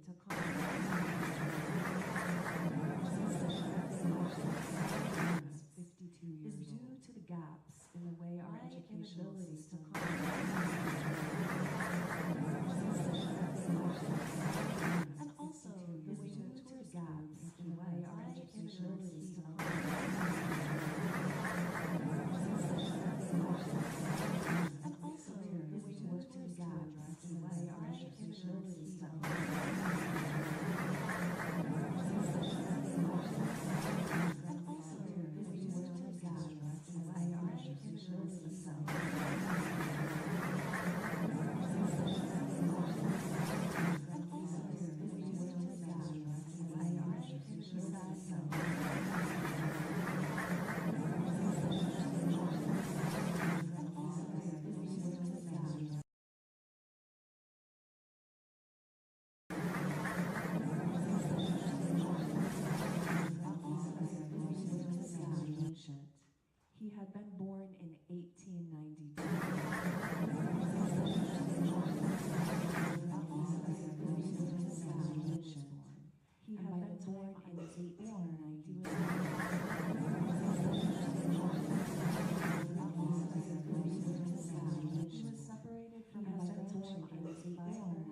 is due to the gaps in the way our educational system and also the way to gaps in the way our educational system and also the way to gaps in the way our educational system and also the way to gaps in the way our educational system and also the way to gaps in the way our educational system and also the way to gaps ancient. He had been born in 1892. He had been born in 1892. He was separated from his parents in 1892. He was separated from his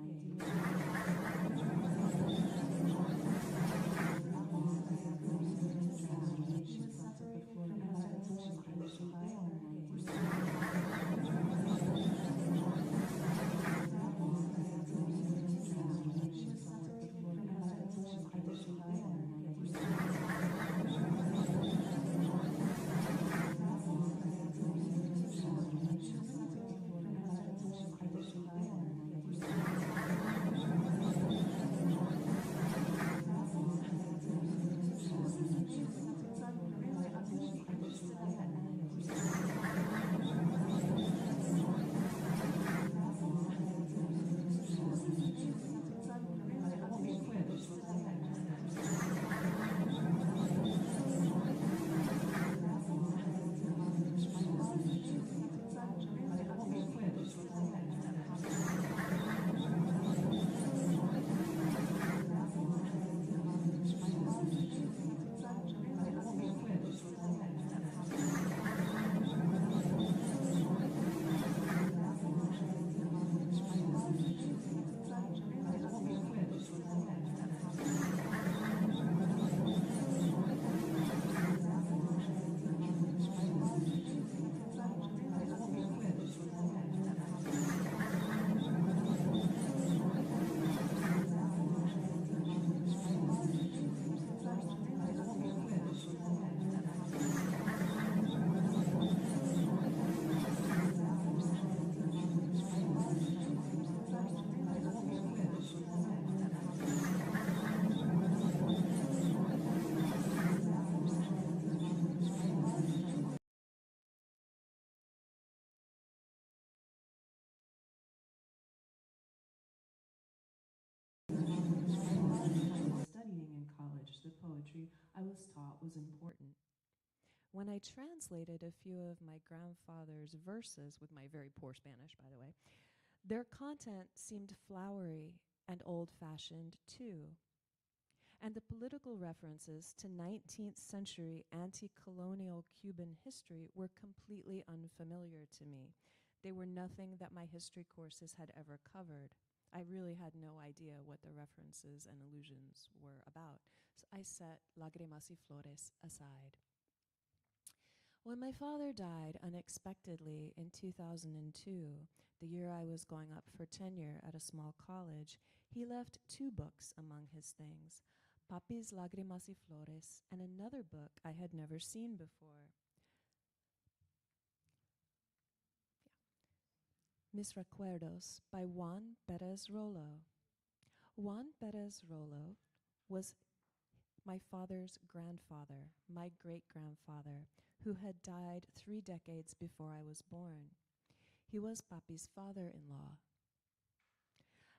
parents in 1892. She was separated from her parents in 1892. Studying in college, the poetry I was taught was important. When I translated a few of my grandfather's verses, with my very poor Spanish, by the way, their content seemed flowery and old-fashioned too. And the political references to 19th century anti-colonial Cuban history were completely unfamiliar to me. They were nothing that my history courses had ever covered. I really had no idea what the references and allusions were about. So I set Lágrimas y Flores aside. When my father died unexpectedly in 2002, the year I was going up for tenure at a small college, he left 2 books among his things, Papi's Lágrimas y Flores and another book I had never seen before. Mis Recuerdos by Juan Pérez Rollo. Juan Pérez Rollo was my father's grandfather, my great-grandfather, who had died 3 decades before I was born. He was Papi's father-in-law.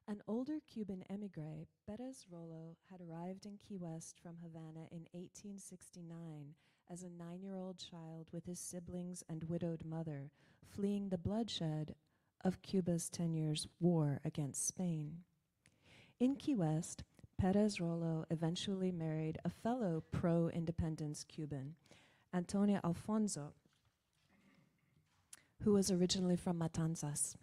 An older Cuban emigre, Pérez Rollo had arrived in Key West from Havana in 1869 as a 9-year-old child with his siblings and widowed mother, fleeing the bloodshed of Cuba's 10 years' war against Spain. In Key West, Perez Rollo eventually married a fellow pro-independence Cuban, Antonio Alfonso, who was originally from Matanzas.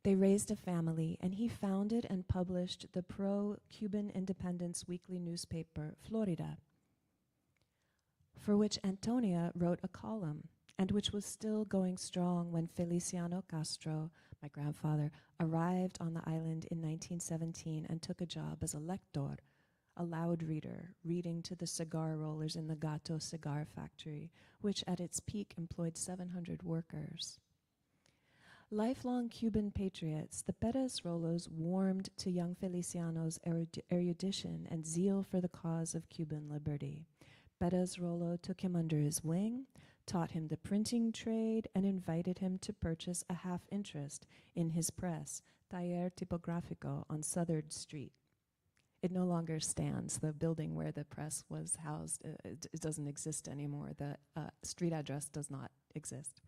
They raised a family, and he founded and published the pro-Cuban independence weekly newspaper, Florida, for which Antonia wrote a column, and which was still going strong when Feliciano Castro, my grandfather, arrived on the island in 1917 and took a job as a lector, a loud reader, reading to the cigar rollers in the Gato cigar factory, which at its peak employed 700 workers. Lifelong Cuban patriots, the Perez Rollos warmed to young Feliciano's erudition and zeal for the cause of Cuban liberty. Perez Rollo took him under his wing, taught him the printing trade, and invited him to purchase a half interest in his press, Taller Tipográfico, on Southern Street. It no longer stands. The building where the press was housed, it doesn't exist anymore. The street address does not exist.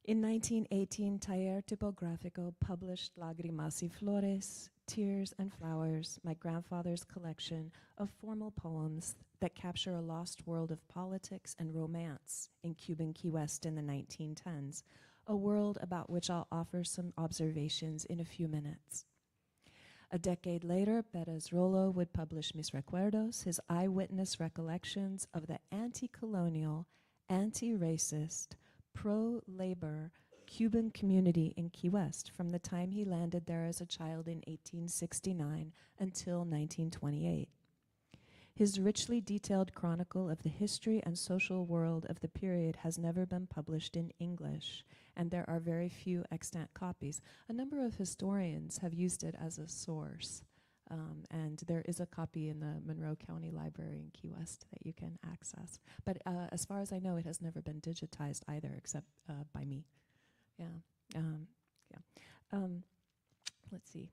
In 1918, Taller Tipográfico published Lágrimas y Flores, Tears and Flowers, my grandfather's collection of formal poems that capture a lost world of politics and romance in Cuban Key West in the 1910s, a world about which I'll offer some observations in a few minutes. A decade later, Perez Rollo would publish Mis Recuerdos, his eyewitness recollections of the anti-colonial, anti-racist, pro-labor Cuban community in Key West from the time he landed there as a child in 1869 until 1928. His richly detailed chronicle of the history and social world of the period has never been published in English, and there are very few extant copies. A number of historians have used it as a source, and there is a copy in the Monroe County Library in Key West that you can access. But as far as I know, it has never been digitized either, except by me. Let's see.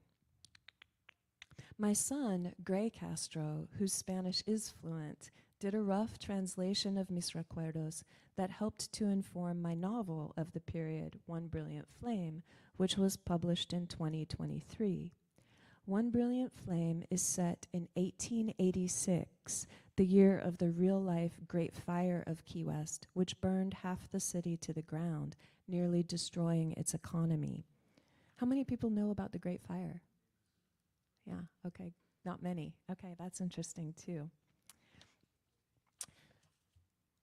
My son, Gray Castro, whose Spanish is fluent, did a rough translation of Mis Recuerdos that helped to inform my novel of the period, One Brilliant Flame, which was published in 2023. One Brilliant Flame is set in 1886, the year of the real-life Great Fire of Key West, which burned half the city to the ground, nearly destroying its economy. How many people know about the Great Fire? Yeah, okay, not many. Okay, that's interesting too.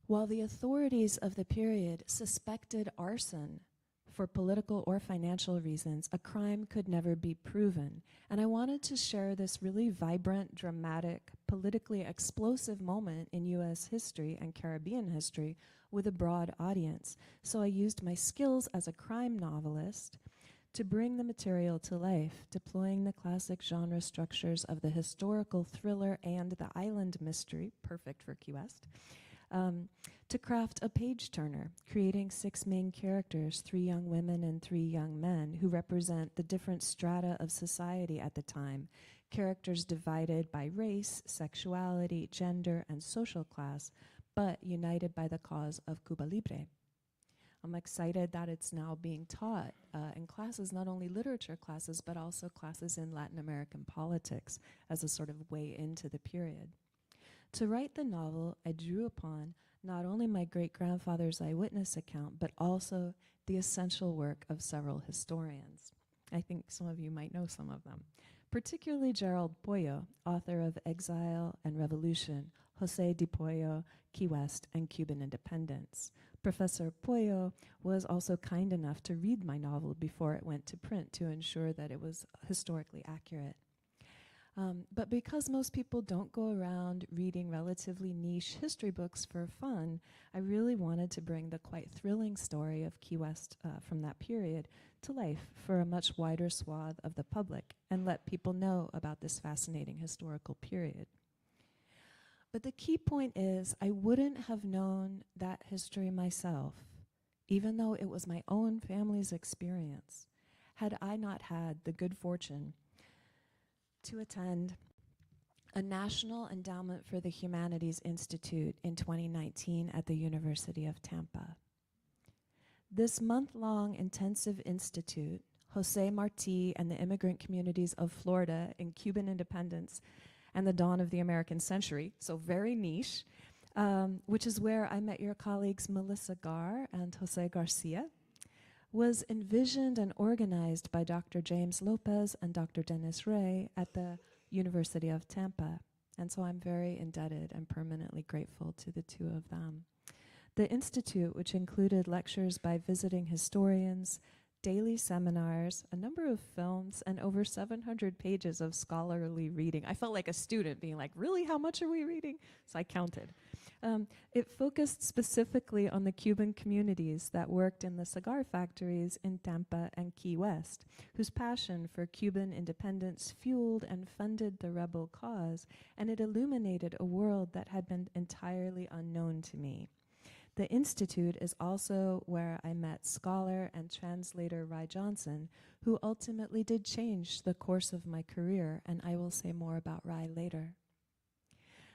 While the authorities of the period suspected arson for political or financial reasons, a crime could never be proven. And I wanted to share this really vibrant, dramatic, politically explosive moment in US history and Caribbean history with a broad audience. So I used my skills as a crime novelist to bring the material to life, deploying the classic genre structures of the historical thriller and the island mystery, perfect for Key West, to craft a page-turner, creating 6 main characters, 3 young women and 3 young men, who represent the different strata of society at the time, characters divided by race, sexuality, gender, and social class, but united by the cause of Cuba Libre. I'm excited that it's now being taught in classes, not only literature classes, but also classes in Latin American politics as a sort of way into the period. To write the novel, I drew upon not only my great-grandfather's eyewitness account, but also the essential work of several historians. I think some of you might know some of them, particularly Gerald Pollo, author of Exile and Revolution, José de Pollo, Key West, and Cuban Independence. Professor Pollo was also kind enough to read my novel before it went to print to ensure that it was historically accurate. But because most people don't go around reading relatively niche history books for fun, I really wanted to bring the quite thrilling story of Key West from that period to life for a much wider swath of the public and let people know about this fascinating historical period. But the key point is, I wouldn't have known that history myself, even though it was my own family's experience, had I not had the good fortune to attend a National Endowment for the Humanities Institute in 2019 at the University of Tampa. This month-long intensive institute, Jose Marti and the immigrant communities of Florida in Cuban independence and the dawn of the American century, so very niche, which is where I met your colleagues Melissa Garr and Jose Garcia, was envisioned and organized by Dr. James Lopez and Dr. Dennis Ray at the University of Tampa. And so I'm very indebted and permanently grateful to the two of them. The Institute, which included lectures by visiting historians, daily seminars, a number of films, and over 700 pages of scholarly reading. I felt like a student being like, really, how much are we reading? So I counted. It focused specifically on the Cuban communities that worked in the cigar factories in Tampa and Key West, whose passion for Cuban independence fueled and funded the rebel cause, and it illuminated a world that had been entirely unknown to me. The Institute is also where I met scholar and translator Ry Johnson, who ultimately did change the course of my career, and I will say more about Ry later.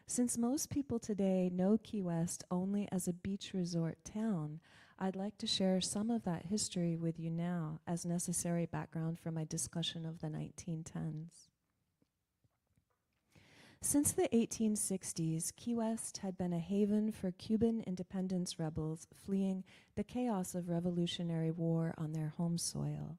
Since most people today know Key West only as a beach resort town, I'd like to share some of that history with you now as necessary background for my discussion of the 1910s. Since the 1860s, Key West had been a haven for Cuban independence rebels fleeing the chaos of Revolutionary War on their home soil.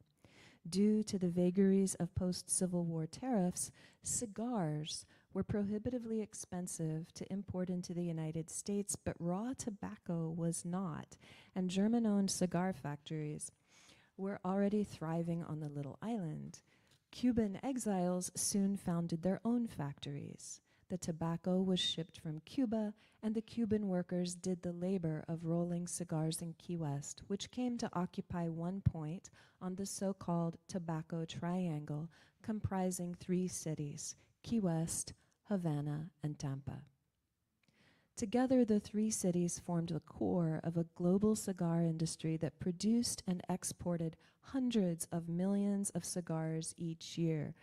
Due to the vagaries of post-Civil War tariffs, cigars were prohibitively expensive to import into the United States, but raw tobacco was not, and German-owned cigar factories were already thriving on the little island. Cuban exiles soon founded their own factories. The tobacco was shipped from Cuba, and the Cuban workers did the labor of rolling cigars in Key West, which came to occupy one point on the so-called Tobacco Triangle, comprising 3 cities, Key West, Havana, and Tampa. Together, the 3 cities formed the core of a global cigar industry that produced and exported hundreds of millions of cigars each year,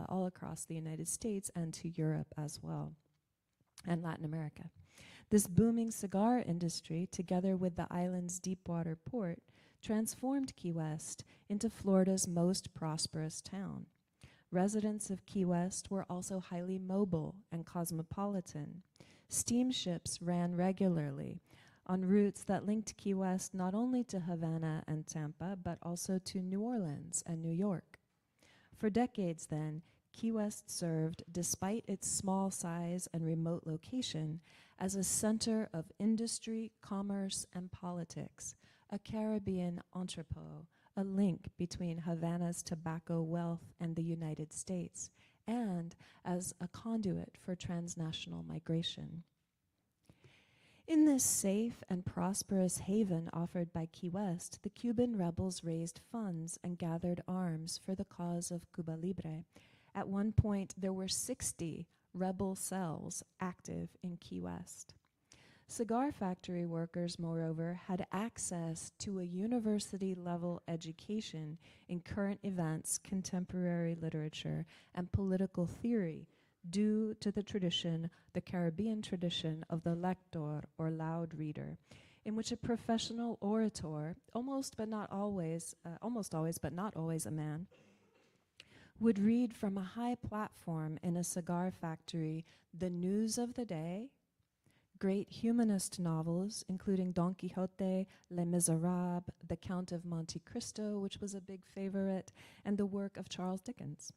all across the United States and to Europe as well, and Latin America. This booming cigar industry, together with the island's deepwater port, transformed Key West into Florida's most prosperous town. Residents of Key West were also highly mobile and cosmopolitan. Steamships ran regularly on routes that linked Key West not only to Havana and Tampa, but also to New Orleans and New York. For decades then, Key West served, despite its small size and remote location, as a center of industry, commerce, and politics, a Caribbean entrepot, a link between Havana's tobacco wealth and the United States, and as a conduit for transnational migration. In this safe and prosperous haven offered by Key West, the Cuban rebels raised funds and gathered arms for the cause of Cuba Libre. At one point, there were 60 rebel cells active in Key West. Cigar factory workers, moreover, had access to a university-level education in current events, contemporary literature, and political theory, due to the tradition, the Caribbean tradition of the lector, or loud reader, in which a professional orator, almost always but not always a man, would read from a high platform in a cigar factory the news of the day, great humanist novels, including Don Quixote, Les Miserables, The Count of Monte Cristo, which was a big favorite, and the work of Charles Dickens,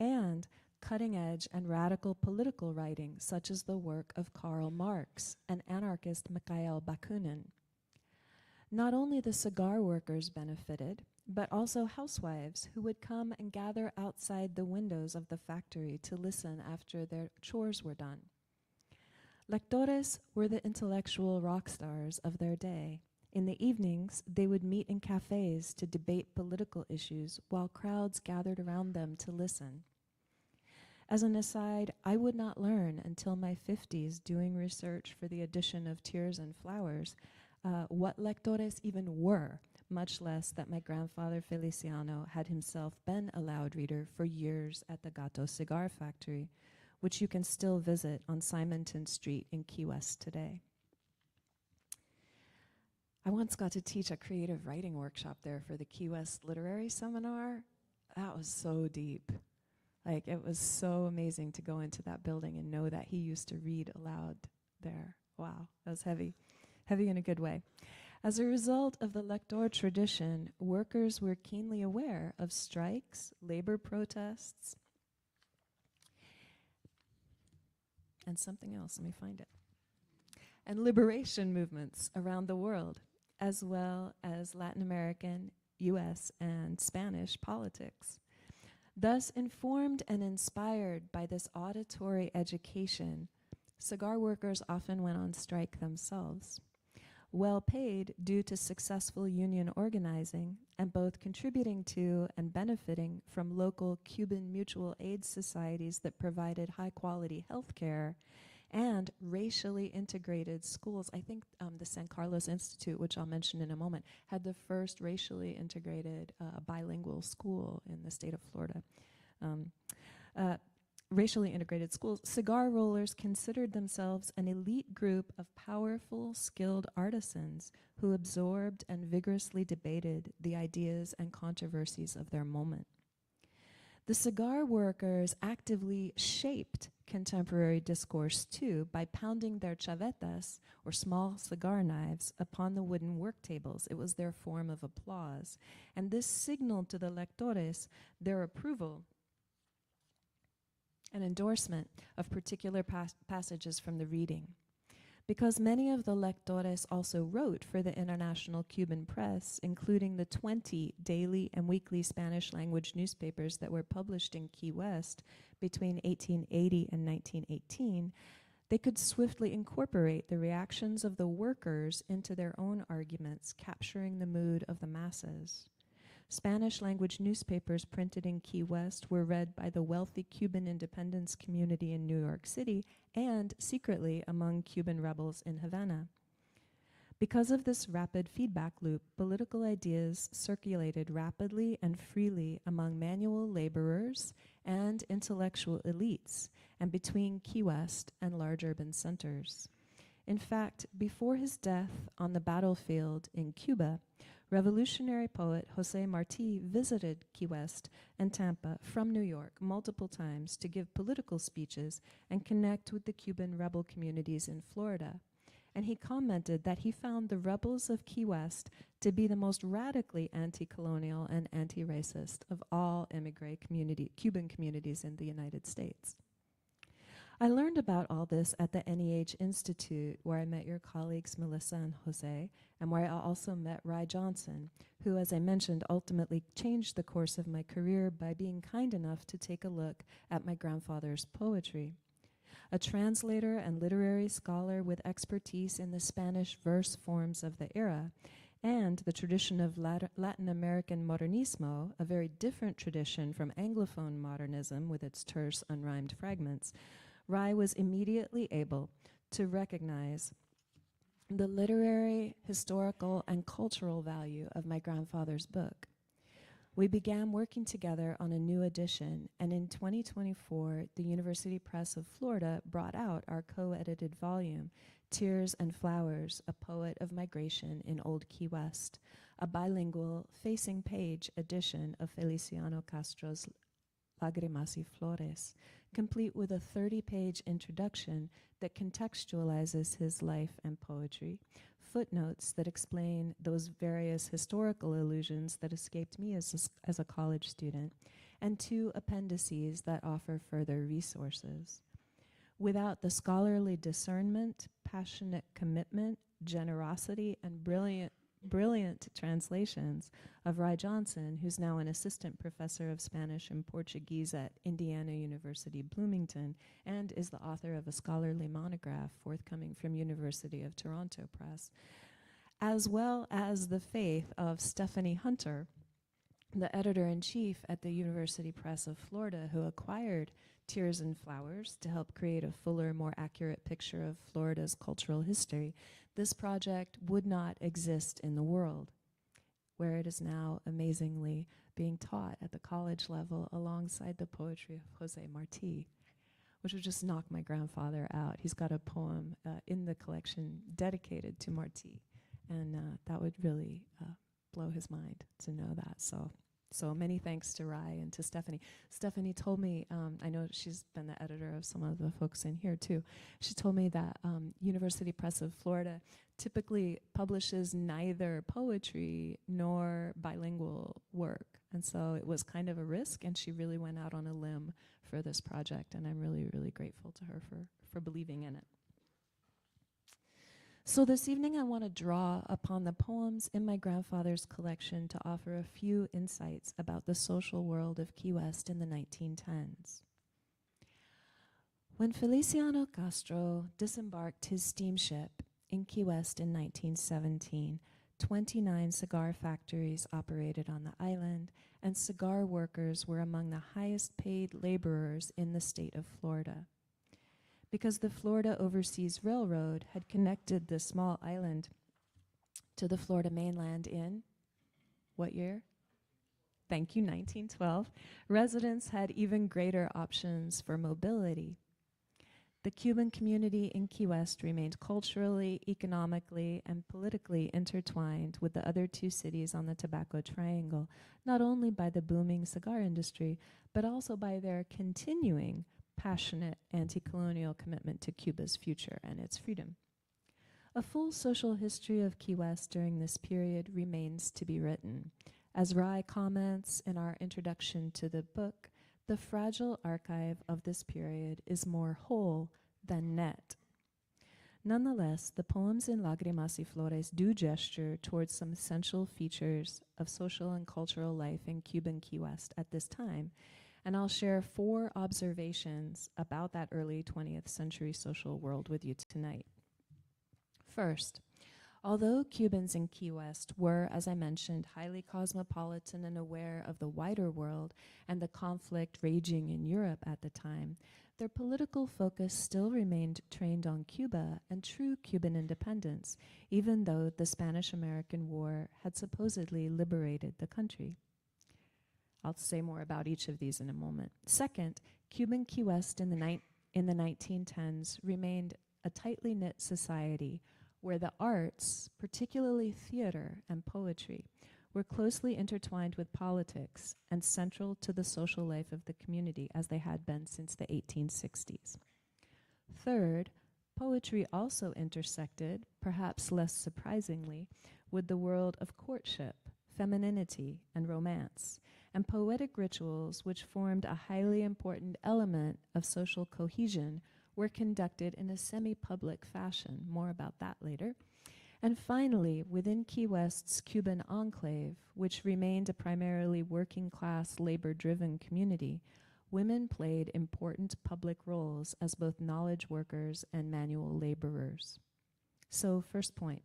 and cutting-edge and radical political writing, such as the work of Karl Marx and anarchist Mikhail Bakunin. Not only the cigar workers benefited, but also housewives who would come and gather outside the windows of the factory to listen after their chores were done. Lectores were the intellectual rock stars of their day. In the evenings, they would meet in cafes to debate political issues while crowds gathered around them to listen. As an aside, I would not learn until my 50s doing research for the edition of Tears and Flowers what lectores even were, much less that my grandfather Feliciano had himself been a loud reader for years at the Gato Cigar Factory, which you can still visit on Simonton Street in Key West today. I once got to teach a creative writing workshop there for the Key West Literary Seminar. That was so deep. Like, it was so amazing to go into that building and know that he used to read aloud there. Wow, that was heavy. Heavy in a good way. As a result of the lector tradition, workers were keenly aware of strikes, labor protests, and something else, let me find it, and liberation movements around the world, as well as Latin American, US, and Spanish politics. Thus, informed and inspired by this auditory education, cigar workers often went on strike themselves. Well paid due to successful union organizing and both contributing to and benefiting from local Cuban mutual aid societies that provided high quality health care and racially integrated schools. I think the San Carlos Institute, which I'll mention in a moment, had the first racially integrated bilingual school in the state of Florida. Racially integrated schools, cigar rollers considered themselves an elite group of powerful, skilled artisans who absorbed and vigorously debated the ideas and controversies of their moment. The cigar workers actively shaped contemporary discourse too by pounding their chavetas, or small cigar knives, upon the wooden work tables. It was their form of applause. And this signaled to the lectores their approval and endorsement of particular passages from the reading. Because many of the lectores also wrote for the international Cuban press, including the 20 daily and weekly Spanish language newspapers that were published in Key West between 1880 and 1918, they could swiftly incorporate the reactions of the workers into their own arguments, capturing the mood of the masses. Spanish language newspapers printed in Key West were read by the wealthy Cuban independence community in New York City and secretly among Cuban rebels in Havana. Because of this rapid feedback loop, political ideas circulated rapidly and freely among manual laborers and intellectual elites, and between Key West and large urban centers. In fact, before his death on the battlefield in Cuba, revolutionary poet Jose Marti visited Key West and Tampa from New York multiple times to give political speeches and connect with the Cuban rebel communities in Florida. And he commented that he found the rebels of Key West to be the most radically anti-colonial and anti-racist of all Cuban communities in the United States. I learned about all this at the NEH Institute, where I met your colleagues Melissa and Jose, and where I also met Ry Johnson, who, as I mentioned, ultimately changed the course of my career by being kind enough to take a look at my grandfather's poetry. A translator and literary scholar with expertise in the Spanish verse forms of the era, and the tradition of Latin American modernismo, a very different tradition from Anglophone modernism with its terse, unrhymed fragments, Ry was immediately able to recognize the literary, historical, and cultural value of my grandfather's book. We began working together on a new edition, and in 2024, the University Press of Florida brought out our co-edited volume, Tears and Flowers, A Poet of Migration in Old Key West, a bilingual, facing page edition of Feliciano Castro's Lágrimas y Flores, complete with a 30-page introduction that contextualizes his life and poetry, footnotes that explain those various historical allusions that escaped me as a college student, and 2 appendices that offer further resources. Without the scholarly discernment, passionate commitment, generosity, and brilliant translations of Ry Johnson, who's now an assistant professor of Spanish and Portuguese at Indiana University, Bloomington, and is the author of a scholarly monograph forthcoming from University of Toronto Press, as well as the faith of Stephanie Hunter, the editor-in-chief at the University Press of Florida, who acquired Tears and Flowers to help create a fuller, more accurate picture of Florida's cultural history. This project would not exist in the world, where it is now amazingly being taught at the college level alongside the poetry of Jose Marti, which would just knock my grandfather out. He's got a poem in the collection dedicated to Marti, And that would really blow his mind to know that. So many thanks to Rai and to Stephanie. Stephanie told me, I know she's been the editor of some of the folks in here too. She told me that University Press of Florida typically publishes neither poetry nor bilingual work. And so it was kind of a risk, and she really went out on a limb for this project, and I'm really, really grateful to her for believing in it. So this evening I want to draw upon the poems in my grandfather's collection to offer a few insights about the social world of Key West in the 1910s. When Feliciano Castro disembarked his steamship in Key West in 1917, 29 cigar factories operated on the island, and cigar workers were among the highest paid laborers in the state of Florida. Because the Florida Overseas Railroad had connected the small island to the Florida mainland in what year? Thank you, 1912. Residents had even greater options for mobility. The Cuban community in Key West remained culturally, economically, and politically intertwined with the other two cities on the Tobacco Triangle, not only by the booming cigar industry, but also by their continuing passionate anti-colonial commitment to Cuba's future and its freedom. A full social history of Key West during this period remains to be written. As Rai comments in our introduction to the book, the fragile archive of this period is more whole than net. Nonetheless, the poems in Lágrimas y Flores do gesture towards some essential features of social and cultural life in Cuban Key West at this time, and I'll share 4 observations about that early 20th century social world with you tonight. First, although Cubans in Key West were, as I mentioned, highly cosmopolitan and aware of the wider world and the conflict raging in Europe at the time, their political focus still remained trained on Cuba and true Cuban independence, even though the Spanish-American War had supposedly liberated the country. I'll say more about each of these in a moment. Second, Cuban Key West in the 1910s remained a tightly knit society where the arts, particularly theater and poetry, were closely intertwined with politics and central to the social life of the community as they had been since the 1860s. Third, poetry also intersected, perhaps less surprisingly, with the world of courtship, femininity, and romance, and poetic rituals which formed a highly important element of social cohesion were conducted in a semi-public fashion. More about that later. And finally, within Key West's Cuban enclave, which remained a primarily working-class, labor-driven community, women played important public roles as both knowledge workers and manual laborers. So, first point.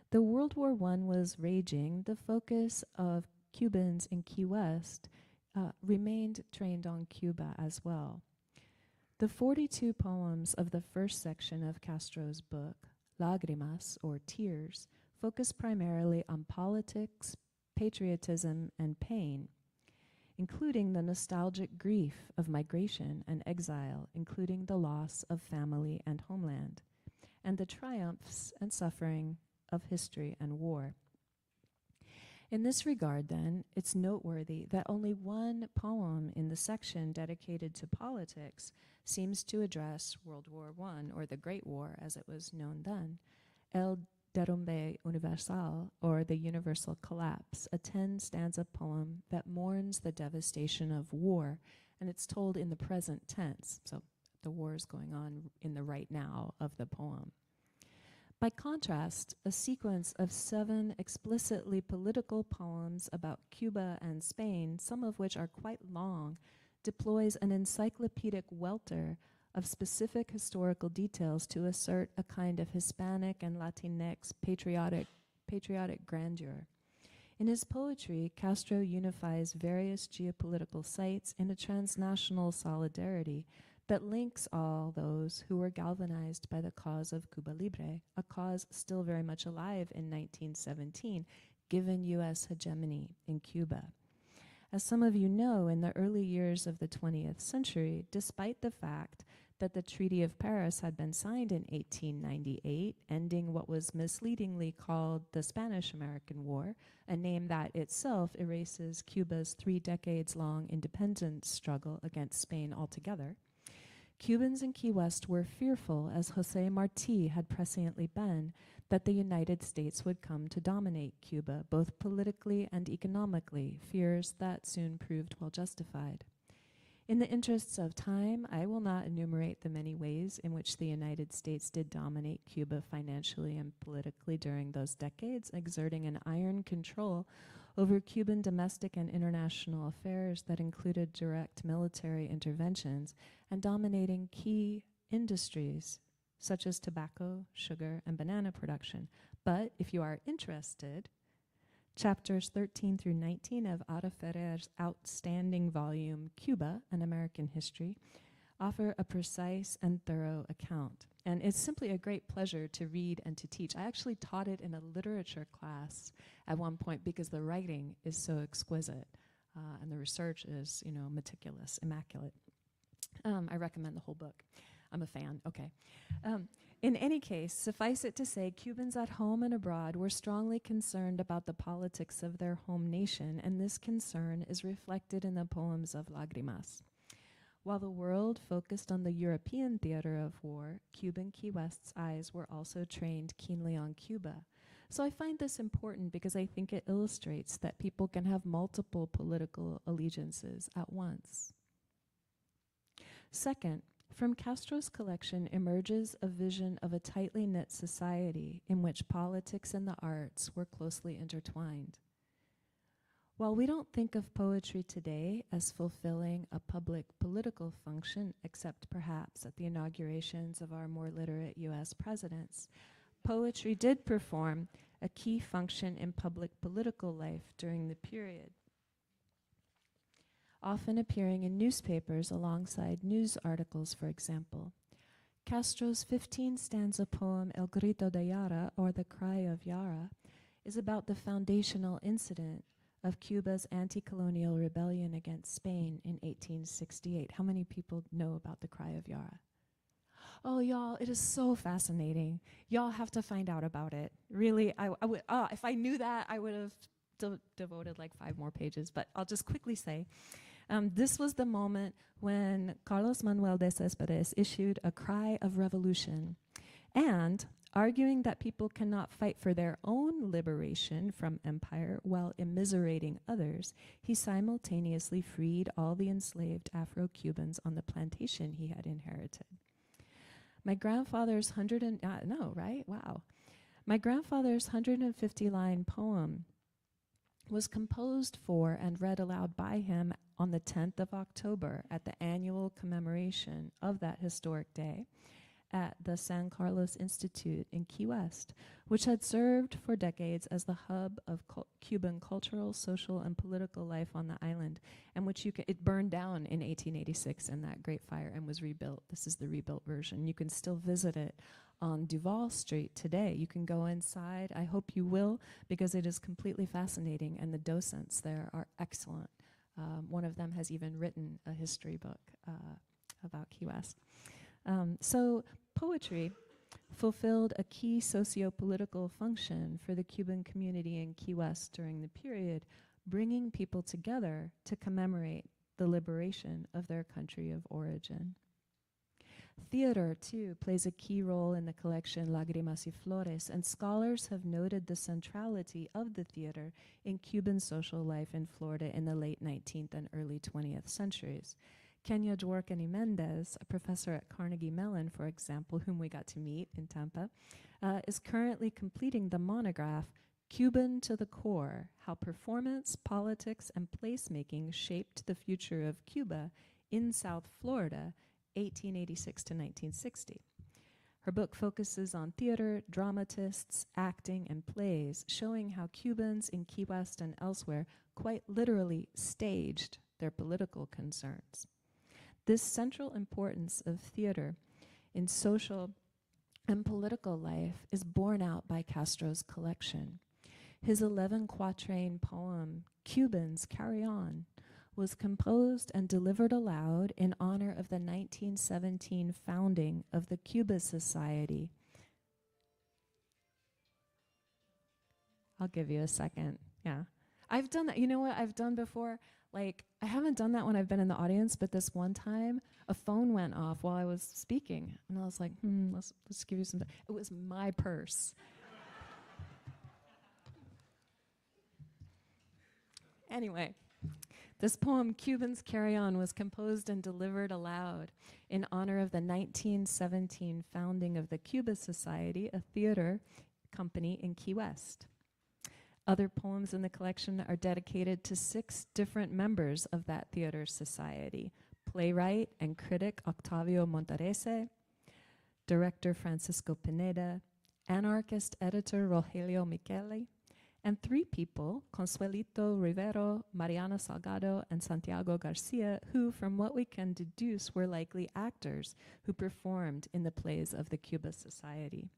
Though World War I was raging, the focus of Cubans in Key West remained trained on Cuba as well. The 42 poems of the first section of Castro's book, Lágrimas, or Tears, focus primarily on politics, patriotism, and pain, including the nostalgic grief of migration and exile, including the loss of family and homeland, and the triumphs and suffering of history and war. In this regard, then, it's noteworthy that only one poem in the section dedicated to politics seems to address World War I, or the Great War as it was known then, El Derrumbe Universal, or the Universal Collapse, a 10-stanza poem that mourns the devastation of war, and it's told in the present tense, so the war is going on in the right now of the poem. By contrast, a sequence of 7 explicitly political poems about Cuba and Spain, some of which are quite long, deploys an encyclopedic welter of specific historical details to assert a kind of Hispanic and Latinx patriotic grandeur. In his poetry, Castro unifies various geopolitical sites in a transnational solidarity that links all those who were galvanized by the cause of Cuba Libre, a cause still very much alive in 1917, given U.S. hegemony in Cuba. As some of you know, in the early years of the 20th century, despite the fact that the Treaty of Paris had been signed in 1898, ending what was misleadingly called the Spanish-American War, a name that itself erases Cuba's 3 decades-long independence struggle against Spain altogether. Cubans in Key West were fearful, as José Martí had presciently been, that the United States would come to dominate Cuba, both politically and economically, fears that soon proved well justified. In the interests of time, I will not enumerate the many ways in which the United States did dominate Cuba financially and politically during those decades, exerting an iron control over Cuban domestic and international affairs that included direct military interventions and dominating key industries such as tobacco, sugar, and banana production. But if you are interested, chapters 13 through 19 of Ada Ferrer's outstanding volume, Cuba, An American History, offer a precise and thorough account. And it's simply a great pleasure to read and to teach. I actually taught it in a literature class at one point because the writing is so exquisite and the research is, meticulous, immaculate. I recommend the whole book. I'm a fan, okay. In any case, suffice it to say, Cubans at home and abroad were strongly concerned about the politics of their home nation, and this concern is reflected in the poems of Lágrimas. While the world focused on the European theater of war, Cuban Key West's eyes were also trained keenly on Cuba. So I find this important because I think it illustrates that people can have multiple political allegiances at once. Second, from Castro's collection emerges a vision of a tightly knit society in which politics and the arts were closely intertwined. While we don't think of poetry today as fulfilling a public political function, except perhaps at the inaugurations of our more literate US presidents, poetry did perform a key function in public political life during the period, often appearing in newspapers alongside news articles, for example. Castro's 15-stanza poem El Grito de Yara, or The Cry of Yara, is about the foundational incident of Cuba's anti-colonial rebellion against Spain in 1868. How many people know about The Cry of Yara? Oh, y'all, it is so fascinating. Y'all have to find out about it. Really, I would. If I knew that, I would have devoted like 5 more pages. But I'll just quickly say, this was the moment when Carlos Manuel de Céspedes issued a cry of revolution, and arguing that people cannot fight for their own liberation from empire while immiserating others, he simultaneously freed all the enslaved Afro-Cubans on the plantation he had inherited. My grandfather's 150-line poem was composed for and read aloud by him on the 10th of October at the annual commemoration of that historic day at the San Carlos Institute in Key West, which had served for decades as the hub of Cuban cultural, social, and political life on the island, and which it burned down in 1886 in that Great Fire and was rebuilt. This is the rebuilt version. You can still visit it on Duval Street today. You can go inside. I hope you will, because it is completely fascinating, and the docents there are excellent. One of them has even written a history book about Key West. So poetry fulfilled a key socio-political function for the Cuban community in Key West during the period, bringing people together to commemorate the liberation of their country of origin. Theater, too, plays a key role in the collection Lágrimas y Flores, and scholars have noted the centrality of the theater in Cuban social life in Florida in the late 19th and early 20th centuries. Kenya Dworkin Mendez, a professor at Carnegie Mellon, for example, whom we got to meet in Tampa, is currently completing the monograph Cuban to the Core: How Performance, Politics, and Placemaking Shaped the Future of Cuba in South Florida, 1886 to 1960. Her book focuses on theater, dramatists, acting, and plays, showing how Cubans in Key West and elsewhere quite literally staged their political concerns. This central importance of theater in social and political life is borne out by Castro's collection. His 11-quatrain poem, Cubans Carry On, was composed and delivered aloud in honor of the 1917 founding of the Cuban Society. I'll give you a second. Yeah. I've done that. You know what I've done before? Like, I haven't done that when I've been in the audience, but this one time, a phone went off while I was speaking. And I was like, let's give you some time. It was my purse. Anyway, this poem, Cubans Carry On, was composed and delivered aloud in honor of the 1917 founding of the Cuban Society, a theater company in Key West. Other poems in the collection are dedicated to 6 different members of that theater society: playwright and critic Octavio Montarese, director Francisco Pineda, anarchist editor Rogelio Micheli, and 3 people, Consuelito Rivero, Mariana Salgado, and Santiago Garcia, who, from what we can deduce, were likely actors who performed in the plays of the Cuba Society.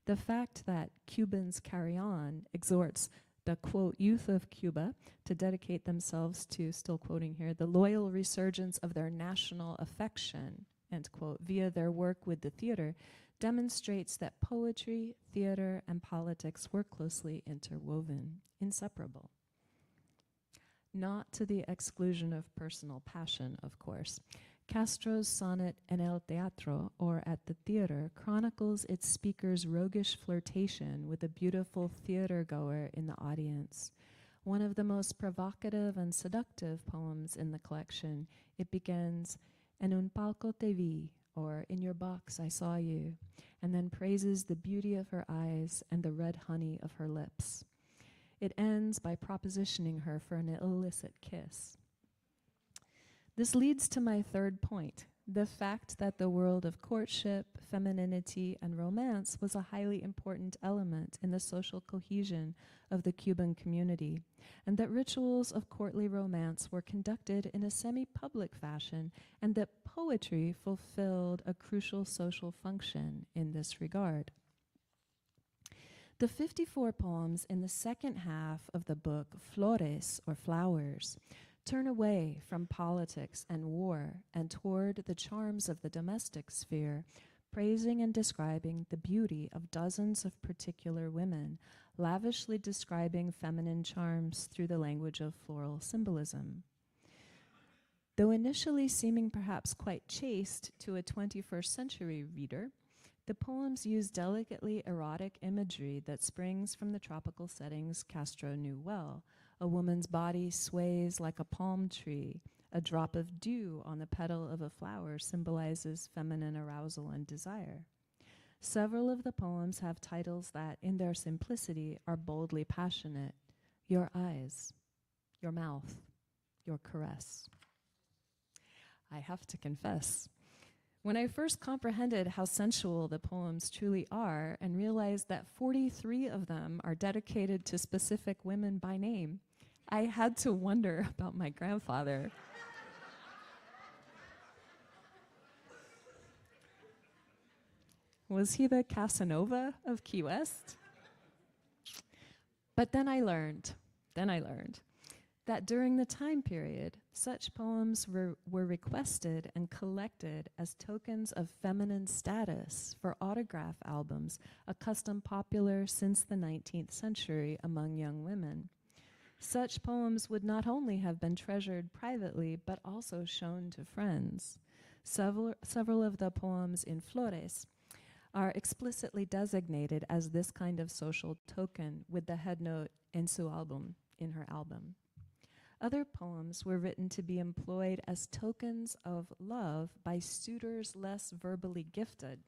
The fact that Cubans Carry On exhorts the, quote, youth of Cuba to dedicate themselves to, still quoting here, the loyal resurgence of their national affection, end quote, via their work with the theater, demonstrates that poetry, theater, and politics were closely interwoven, inseparable. Not to the exclusion of personal passion, of course. Castro's sonnet En el Teatro, or At the Theater, chronicles its speaker's roguish flirtation with a beautiful theater-goer in the audience. One of the most provocative and seductive poems in the collection, it begins, En un palco te vi, or In your box I saw you, and then praises the beauty of her eyes and the red honey of her lips. It ends by propositioning her for an illicit kiss. This leads to my third point, the fact that the world of courtship, femininity, and romance was a highly important element in the social cohesion of the Cuban community, and that rituals of courtly romance were conducted in a semi-public fashion, and that poetry fulfilled a crucial social function in this regard. The 54 poems in the second half of the book, Flores, or Flowers, turn away from politics and war and toward the charms of the domestic sphere, praising and describing the beauty of dozens of particular women, lavishly describing feminine charms through the language of floral symbolism. Though initially seeming perhaps quite chaste to a 21st century reader, the poems use delicately erotic imagery that springs from the tropical settings Castro knew well. A woman's body sways like a palm tree. A drop of dew on the petal of a flower symbolizes feminine arousal and desire. Several of the poems have titles that, in their simplicity, are boldly passionate. Your eyes, your mouth, your caress. I have to confess, when I first comprehended how sensual the poems truly are and realized that 43 of them are dedicated to specific women by name, I had to wonder about my grandfather. Was he the Casanova of Key West? But then I learned that during the time period, such poems were requested and collected as tokens of feminine status for autograph albums, a custom popular since the 19th century among young women. Such poems would not only have been treasured privately, but also shown to friends. Several of the poems in Flores are explicitly designated as this kind of social token with the head note en su album, in her album. Other poems were written to be employed as tokens of love by suitors less verbally gifted,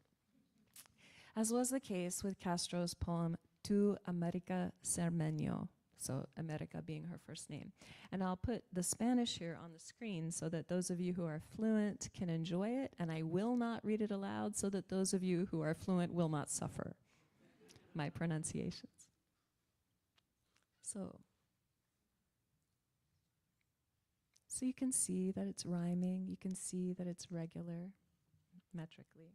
as was the case with Castro's poem Tu America Cermeño, so America being her first name. And I'll put the Spanish here on the screen so that those of you who are fluent can enjoy it, and I will not read it aloud so that those of you who are fluent will not suffer my pronunciations. So you can see that it's rhyming, you can see that it's regular, metrically.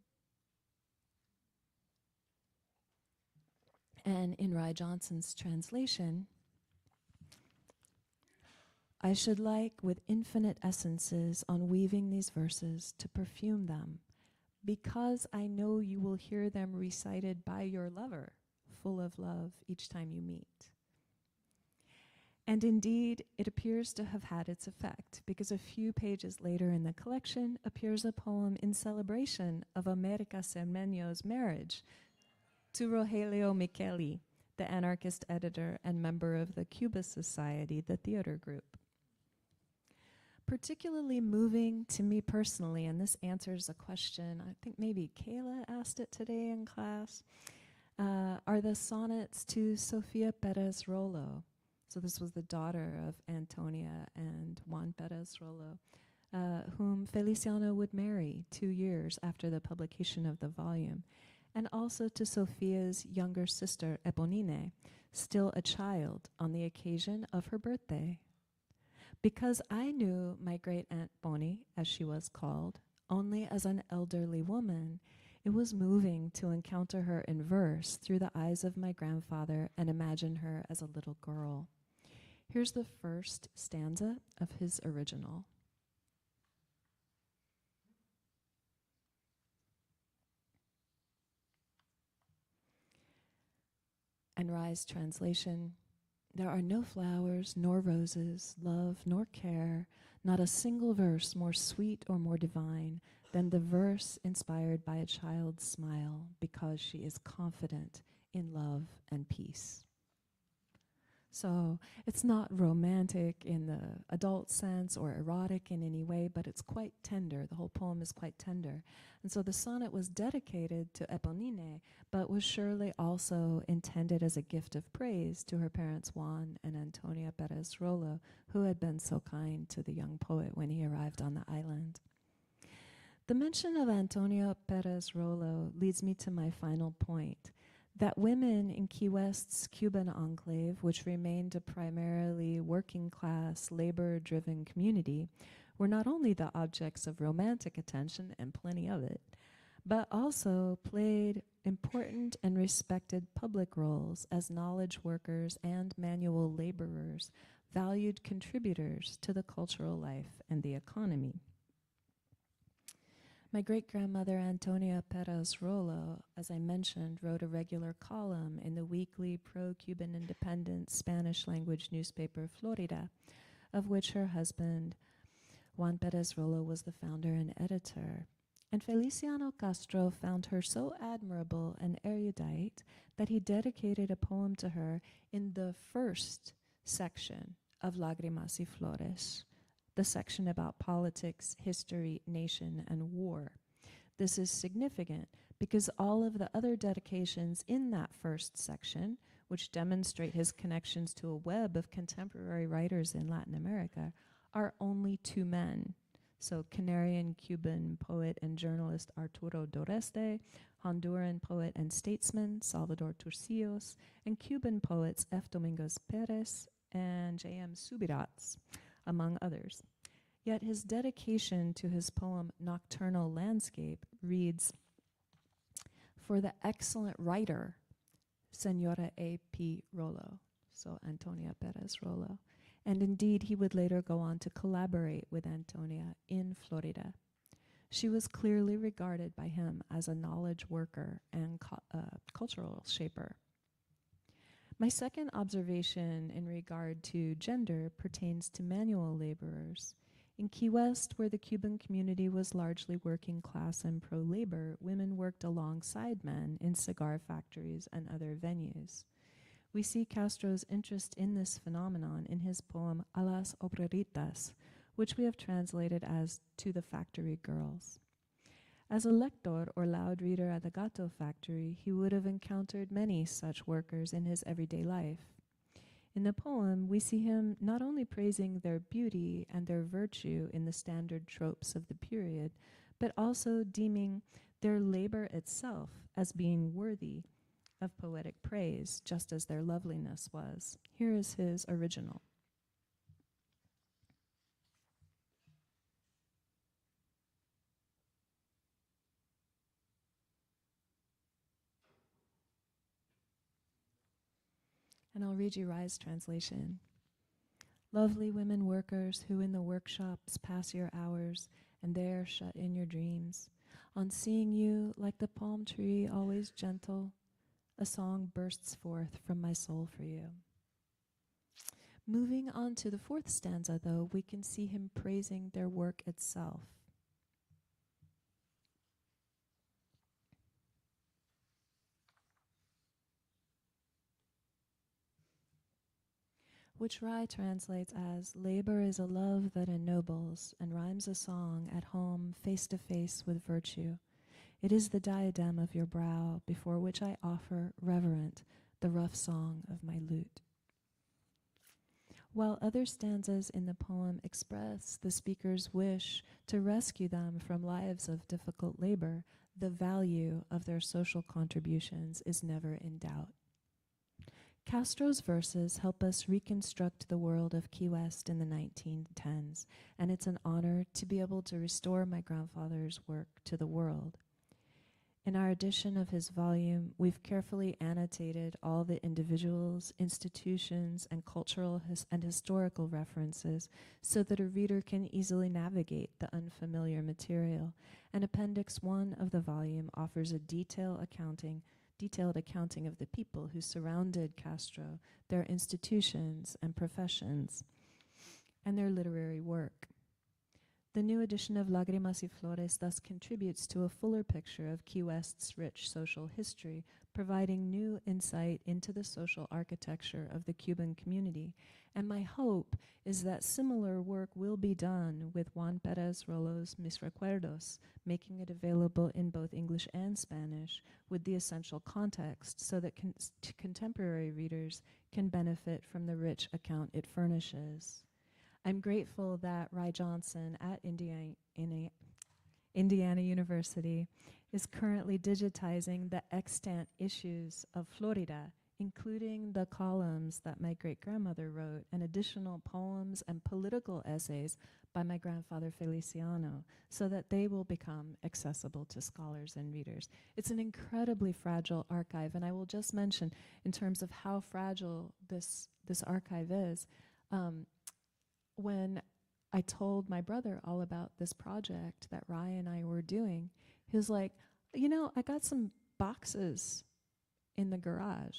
And in Rai Johnson's translation, I should like with infinite essences on weaving these verses to perfume them, because I know you will hear them recited by your lover, full of love each time you meet. And indeed, it appears to have had its effect, because a few pages later in the collection appears a poem in celebration of America Cermeño's marriage to Rogelio Micheli, the anarchist editor and member of the Cuba Society, the theater group. Particularly moving to me personally, and this answers a question, I think maybe Kayla asked it today in class, are the sonnets to Sofia Perez Rollo. So this was the daughter of Antonia and Juan Perez Rollo, whom Feliciano would marry 2 years after the publication of the volume, and also to Sofia's younger sister, Eponine, still a child on the occasion of her birthday. Because I knew my great-aunt Boni, as she was called, only as an elderly woman, it was moving to encounter her in verse through the eyes of my grandfather and imagine her as a little girl. Here's the first stanza of his original. And Rise translation. There are no flowers, nor roses, love, nor care, not a single verse more sweet or more divine than the verse inspired by a child's smile, because she is confident in love and peace. So it's not romantic in the adult sense or erotic in any way, but it's quite tender. The whole poem is quite tender. And so the sonnet was dedicated to Eponine, but was surely also intended as a gift of praise to her parents Juan and Antonia Perez Rollo, who had been so kind to the young poet when he arrived on the island. The mention of Antonia Perez Rollo leads me to my final point, that women in Key West's Cuban enclave, which remained a primarily working-class, labor-driven community, were not only the objects of romantic attention, and plenty of it, but also played important and respected public roles as knowledge workers and manual laborers, valued contributors to the cultural life and the economy. My great-grandmother Antonia Perez Rollo, as I mentioned, wrote a regular column in the weekly pro-Cuban independence Spanish-language newspaper Florida, of which her husband, Juan Perez Rollo, was the founder and editor. And Feliciano Castro found her so admirable and erudite that he dedicated a poem to her in the first section of Lágrimas y Flores, the section about politics, history, nation, and war. This is significant because all of the other dedications in that first section, which demonstrate his connections to a web of contemporary writers in Latin America, are only two men. So Canarian-Cuban poet and journalist Arturo Doreste, Honduran poet and statesman Salvador Turcios, and Cuban poets F. Domingos Perez and J.M. Subirats, among others. Yet his dedication to his poem Nocturnal Landscape reads, "For the excellent writer, Senora A. P. Rollo," so Antonia Perez Rollo. And indeed, he would later go on to collaborate with Antonia in Florida. She was clearly regarded by him as a knowledge worker and cultural shaper. My second observation in regard to gender pertains to manual laborers. In Key West, where the Cuban community was largely working class and pro-labor, women worked alongside men in cigar factories and other venues. We see Castro's interest in this phenomenon in his poem A las Obreritas, which we have translated as To the Factory Girls. As a lector or loud reader at the Gato factory, he would have encountered many such workers in his everyday life. In the poem, we see him not only praising their beauty and their virtue in the standard tropes of the period, but also deeming their labor itself as being worthy of poetic praise, just as their loveliness was. Here is his original. And I'll read you Rye's translation. Lovely women workers who in the workshops pass your hours and there shut in your dreams. On seeing you, like the palm tree, always gentle, a song bursts forth from my soul for you. Moving on to the fourth stanza, though, we can see him praising their work itself. Which Rai translates as, labor is a love that ennobles, and rhymes a song at home face to face with virtue. It is the diadem of your brow, before which I offer, reverent, the rough song of my lute. While other stanzas in the poem express the speaker's wish to rescue them from lives of difficult labor, the value of their social contributions is never in doubt. Castro's verses help us reconstruct the world of Key West in the 1910s, and it's an honor to be able to restore my grandfather's work to the world. In our edition of his volume, we've carefully annotated all the individuals, institutions, and cultural and historical references so that a reader can easily navigate the unfamiliar material. And Appendix 1 of the volume offers a detailed accounting of the people who surrounded Castro, their institutions and professions, and their literary work. The new edition of Lágrimas y Flores thus contributes to a fuller picture of Key West's rich social history, providing new insight into the social architecture of the Cuban community. And my hope is that similar work will be done with Juan Pérez Rollo's Mis Recuerdos, making it available in both English and Spanish with the essential context so that contemporary readers can benefit from the rich account it furnishes. I'm grateful that Rai Johnson at Indiana University is currently digitizing the extant issues of Florida, including the columns that my great-grandmother wrote and additional poems and political essays by my grandfather Feliciano, so that they will become accessible to scholars and readers. It's an incredibly fragile archive, and I will just mention, in terms of how fragile this archive is, when I told my brother all about this project that Rai and I were doing, he was like, you know, I got some boxes in the garage.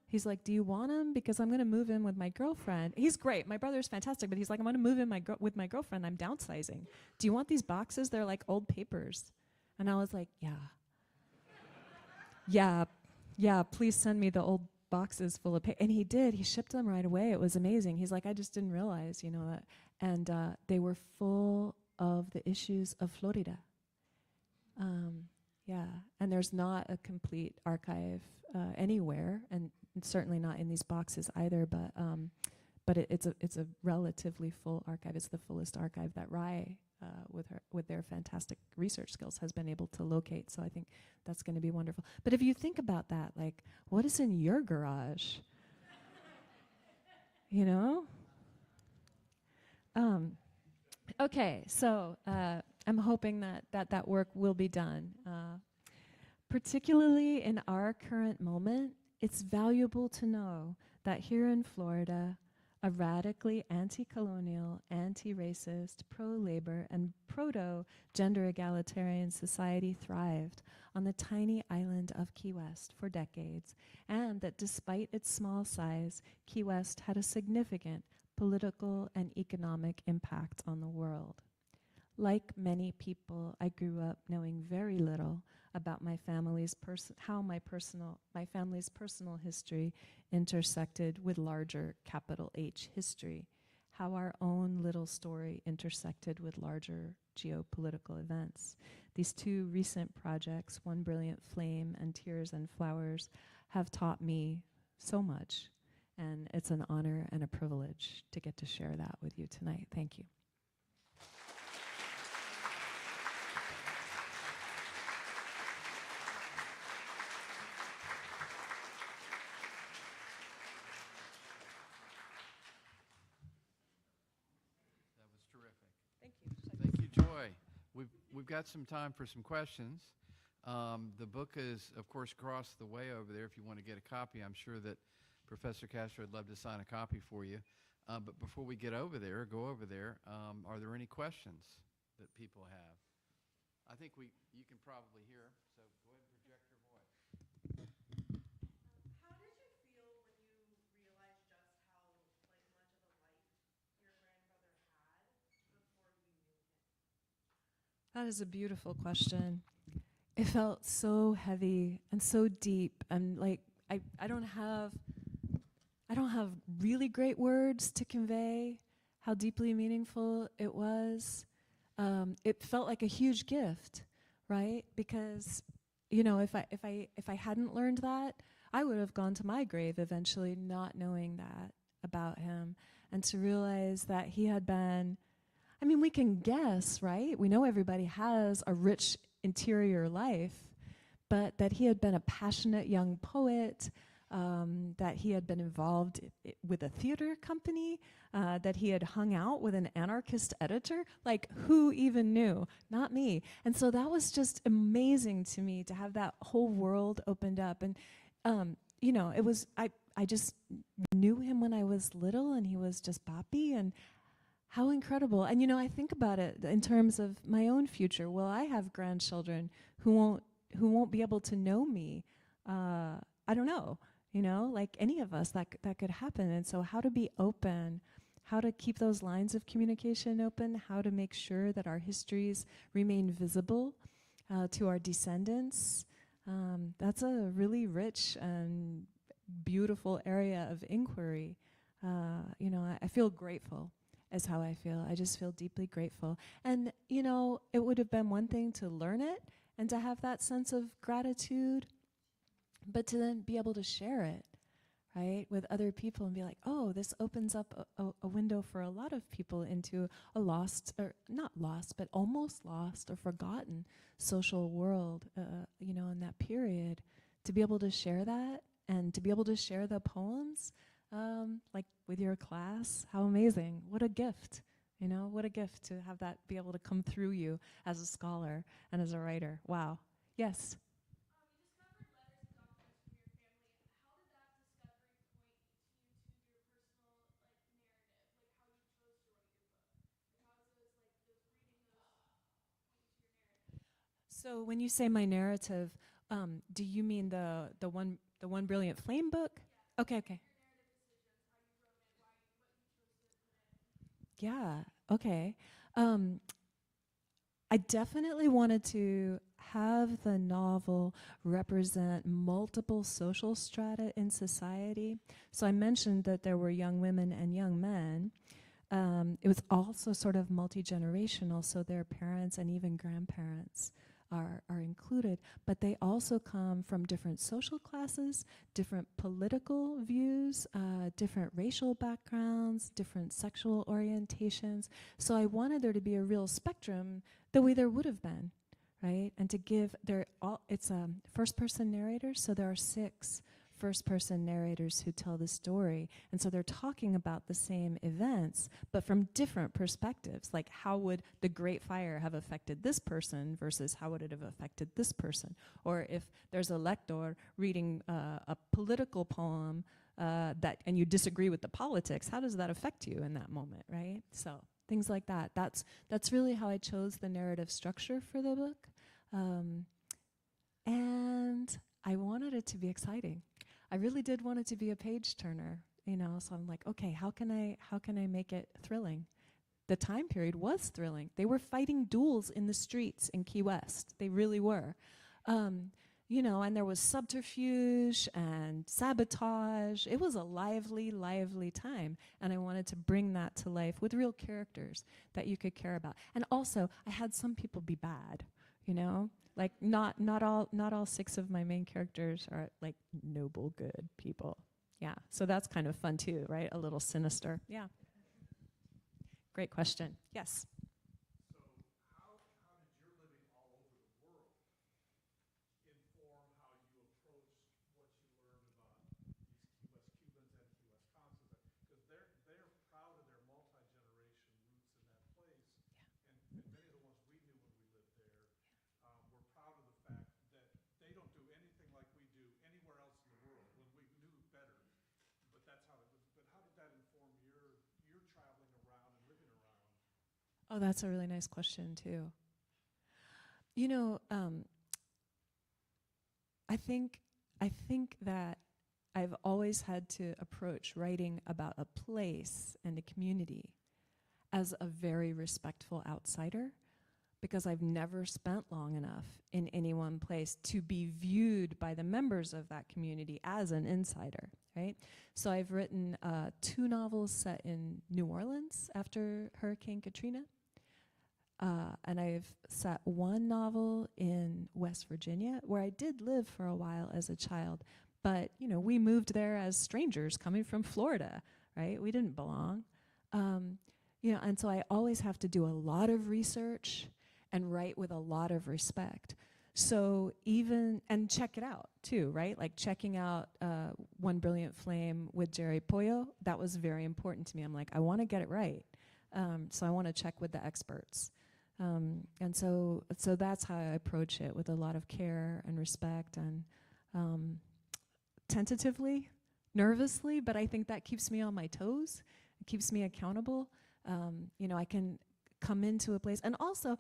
He's like, do you want them? Because I'm going to move in with my girlfriend. He's great. My brother's fantastic, but he's like, I'm going to move in with my girlfriend. I'm downsizing. Do you want these boxes? They're like old papers. And I was like, yeah, please send me the old boxes full of paper. And he did. He shipped them right away. It was amazing. He's like, I just didn't realize, you know, that. And they were full of the issues of Florida. And there's not a complete archive anywhere, and certainly not in these boxes either. But it's a relatively full archive. It's the fullest archive that Rai, with their fantastic research skills, has been able to locate. So I think that's going to be wonderful. But if you think about that, like, what is in your garage? You know? Okay, so I'm hoping that work will be done. Particularly in our current moment, it's valuable to know that here in Florida, a radically anti-colonial, anti-racist, pro-labor, and proto-gender egalitarian society thrived on the tiny island of Key West for decades, and that despite its small size, Key West had a significant political and economic impact on the world. Like many people, I grew up knowing very little about my family's how my family's personal history intersected with larger capital H history, how our own little story intersected with larger geopolitical events. These two recent projects, One Brilliant Flame and Tears and Flowers, have taught me so much, and it's an honor and a privilege to get to share that with you tonight. Thank you. We've got some time for some questions. The book is, of course, across the way over there if you want to get a copy. I'm sure that Professor Castro, I'd love to sign a copy for you. But before we get over there, go over there, are there any questions that people have? I think you can probably hear, so go ahead and project your voice. How did you feel when you realized just how much of a life your grandbrother had before you knew him? That is a beautiful question. It felt so heavy and so deep, and like I don't have really great words to convey how deeply meaningful it was. It felt like a huge gift, right? Because, if I hadn't learned that, I would have gone to my grave eventually, not knowing that about him, and to realize that he had been. I mean, we can guess, right? We know everybody has a rich interior life, but that he had been a passionate young poet, that he had been involved with a theater company, that he had hung out with an anarchist editor. Like, who even knew? Not me. And so that was just amazing to me to have that whole world opened up. And, it was, I just knew him when I was little, and he was just boppy, and how incredible. And, I think about it in terms of my own future. Will I have grandchildren who won't be able to know me? I don't know. Like any of us, that could happen. And so how to be open, how to keep those lines of communication open, how to make sure that our histories remain visible to our descendants. That's a really rich and beautiful area of inquiry. I feel grateful is how I feel. I just feel deeply grateful. And, it would have been one thing to learn it and to have that sense of gratitude, but to then be able to share it, right, with other people and be like, oh, this opens up a window for a lot of people into a lost, or not lost, but almost lost or forgotten social world, in that period. To be able to share that and to be able to share the poems, like with your class, how amazing. What a gift, what a gift to have that be able to come through you as a scholar and as a writer. Wow. Yes? You discovered letters and documents from your family. How did that discovery point you to your personal narrative, how you chose to write your book? How is those those reading those point you to your narrative? So when you say my narrative, do you mean the one brilliant flame book? Yeah. Okay, okay. Your narrative decisions, how you wrote it, what you chose to put in. Yeah. Okay. Um, I definitely wanted to have the novel represent multiple social strata in society. So I mentioned that there were young women and young men. It was also sort of multi-generational, so their parents and even grandparents are included, but they also come from different social classes, different political views, different racial backgrounds, different sexual orientations. So I wanted there to be a real spectrum the way there would have been, right? And to give, it's a first-person narrator, so there are 6 first-person narrators who tell the story. And so they're talking about the same events, but from different perspectives. Like, how would the Great Fire have affected this person versus how would it have affected this person? Or if there's a lector reading a political poem and you disagree with the politics, how does that affect you in that moment, right? So things like that. That's really how I chose the narrative structure for the book. And I wanted it to be exciting. I really did want it to be a page turner, so I'm like, okay, how can I make it thrilling? The time period was thrilling. They were fighting duels in the streets in Key West. They really were. And there was subterfuge and sabotage. It was a lively, lively time. And I wanted to bring that to life with real characters that you could care about. And also, I had some people be bad, Like, not all 6 of my main characters are like noble, good people. Yeah, so that's kind of fun too, right? A little sinister. Yeah. Great question. Yes. So how did your living all over the world inform how you approach what you learned about these Key West Cubans and Key West Constance? Because they're proud of their multi-generation roots in that place, and many of the ones we knew when we lived there were proud of the fact that they don't do anything like we do anywhere else in the world. When we knew better, Oh, that's a really nice question too. You know, I think that I've always had to approach writing about a place and a community as a very respectful outsider, because I've never spent long enough in any one place to be viewed by the members of that community as an insider, right? So I've written 2 novels set in New Orleans after Hurricane Katrina. And I've set 1 novel in West Virginia, where I did live for a while as a child. But, you know, we moved there as strangers coming from Florida, right? We didn't belong. You know, and so I always have to do a lot of research and write with a lot of respect. So even, and check it out too, right? Like checking out One Brilliant Flame with Jerry Pollo, that was very important to me. I'm like, I want to get it right. So I want to check with the experts. And so that's how I approach it, with a lot of care and respect, and tentatively, nervously, but I think that keeps me on my toes. It keeps me accountable. You know, I can come into a place, and also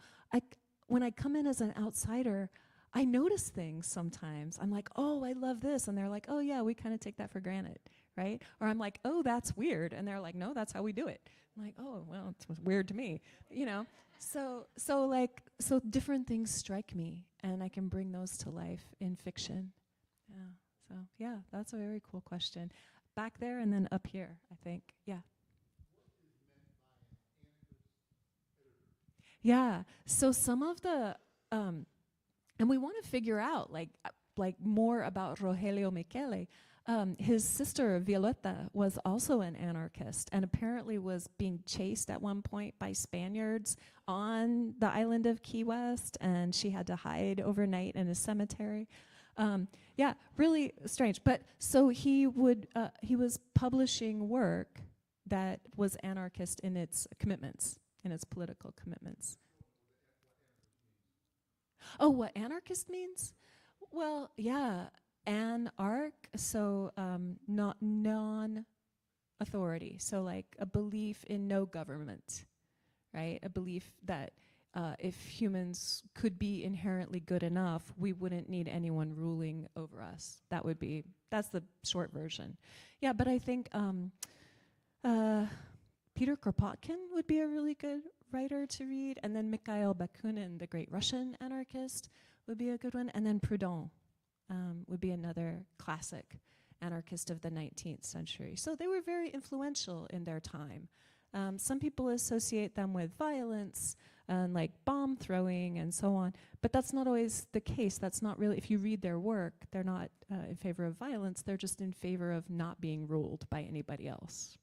when I come in as an outsider, I notice things sometimes. I'm like, oh, I love this. And they're like, oh yeah, we kind of take that for granted, right? Or I'm like, oh, that's weird. And they're like, no, that's how we do it. I'm like, oh, well, it's weird to me, you know? So different things strike me, and I can bring those to life in fiction. Yeah, so yeah, that's a very cool question. Back there and then up here, I think, yeah. Yeah, so some of the, and we want to figure out like more about Rogelio Michele. His sister Violeta was also an anarchist, and apparently was being chased at one point by Spaniards on the island of Key West, and she had to hide overnight in a cemetery. Yeah, really strange. But so he was publishing work that was anarchist in its commitments, in its political commitments. Oh, what anarchist means? Well, yeah, anarch, so not non-authority. So like a belief in no government, right? A belief that if humans could be inherently good enough, we wouldn't need anyone ruling over us. That's the short version. Yeah, but I think Peter Kropotkin would be a really good writer to read, and then Mikhail Bakunin, the great Russian anarchist, would be a good one, and then Proudhon would be another classic anarchist of the 19th century. So they were very influential in their time. Some people associate them with violence and like bomb throwing and so on, but that's not always the case. That's not really, if you read their work, they're not in favor of violence, they're just in favor of not being ruled by anybody else.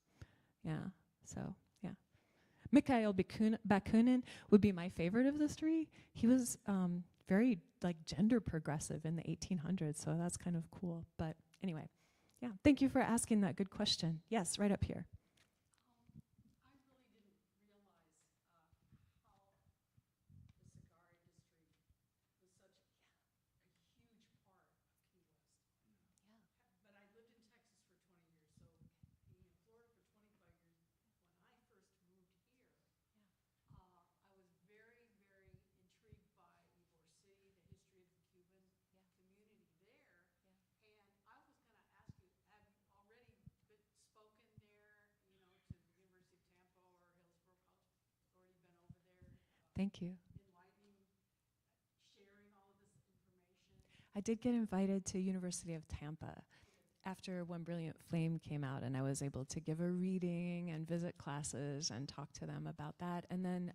Yeah, so yeah. Mikhail Bakunin would be my favorite of the 3. He was very like gender progressive in the 1800s, so that's kind of cool. But anyway, yeah, thank you for asking that good question. Yes, right up here. Thank you. I did get invited to University of Tampa after One Brilliant Flame came out, and I was able to give a reading and visit classes and talk to them about that. And then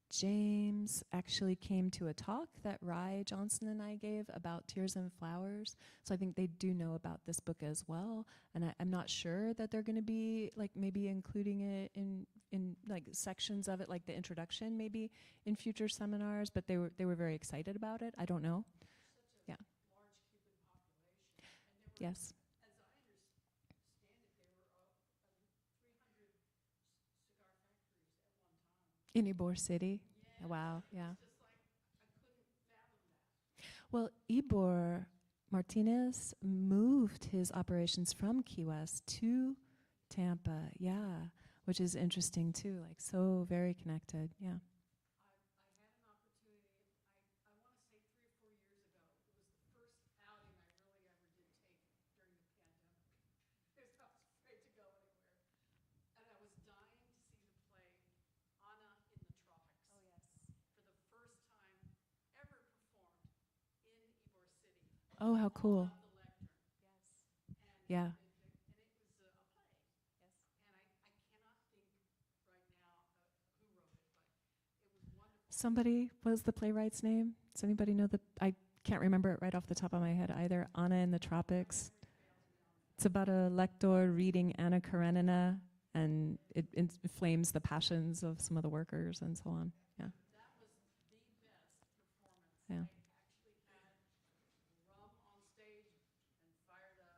James actually came to a talk that Rye Johnson and I gave about Tears and Flowers. So I think they do know about this book as well. And I'm not sure that they're going to be like maybe including it in like sections of it, like the introduction maybe in future seminars, but they were very excited about it. I don't know. Yeah. Yes. In Ybor City? Yeah. Wow, yeah. Well, Ybor Martinez moved his operations from Key West to Tampa, yeah, which is interesting too, like so very connected. Yeah. I had an opportunity, I want to say 3 or 4 years ago. It was the first outing I really ever did take during the pandemic. Because I was afraid to go anywhere. And I was dying to see the play Anna in the Tropics. Oh, yes. For the first time ever performed in Ybor City. Oh, how cool. At the lectern. Yes. And Yeah. and it was a play. Yes. And I cannot think right now who wrote it, but it was wonderful. Somebody, what was the playwright's name? Does anybody know the? I can't remember it right off the top of my head either. Anna in the Tropics. It's about a lector reading Anna Karenina, and it inflames the passions of some of the workers and so on. Yeah. That was the best performance. Yeah. I actually had rum on stage and fired a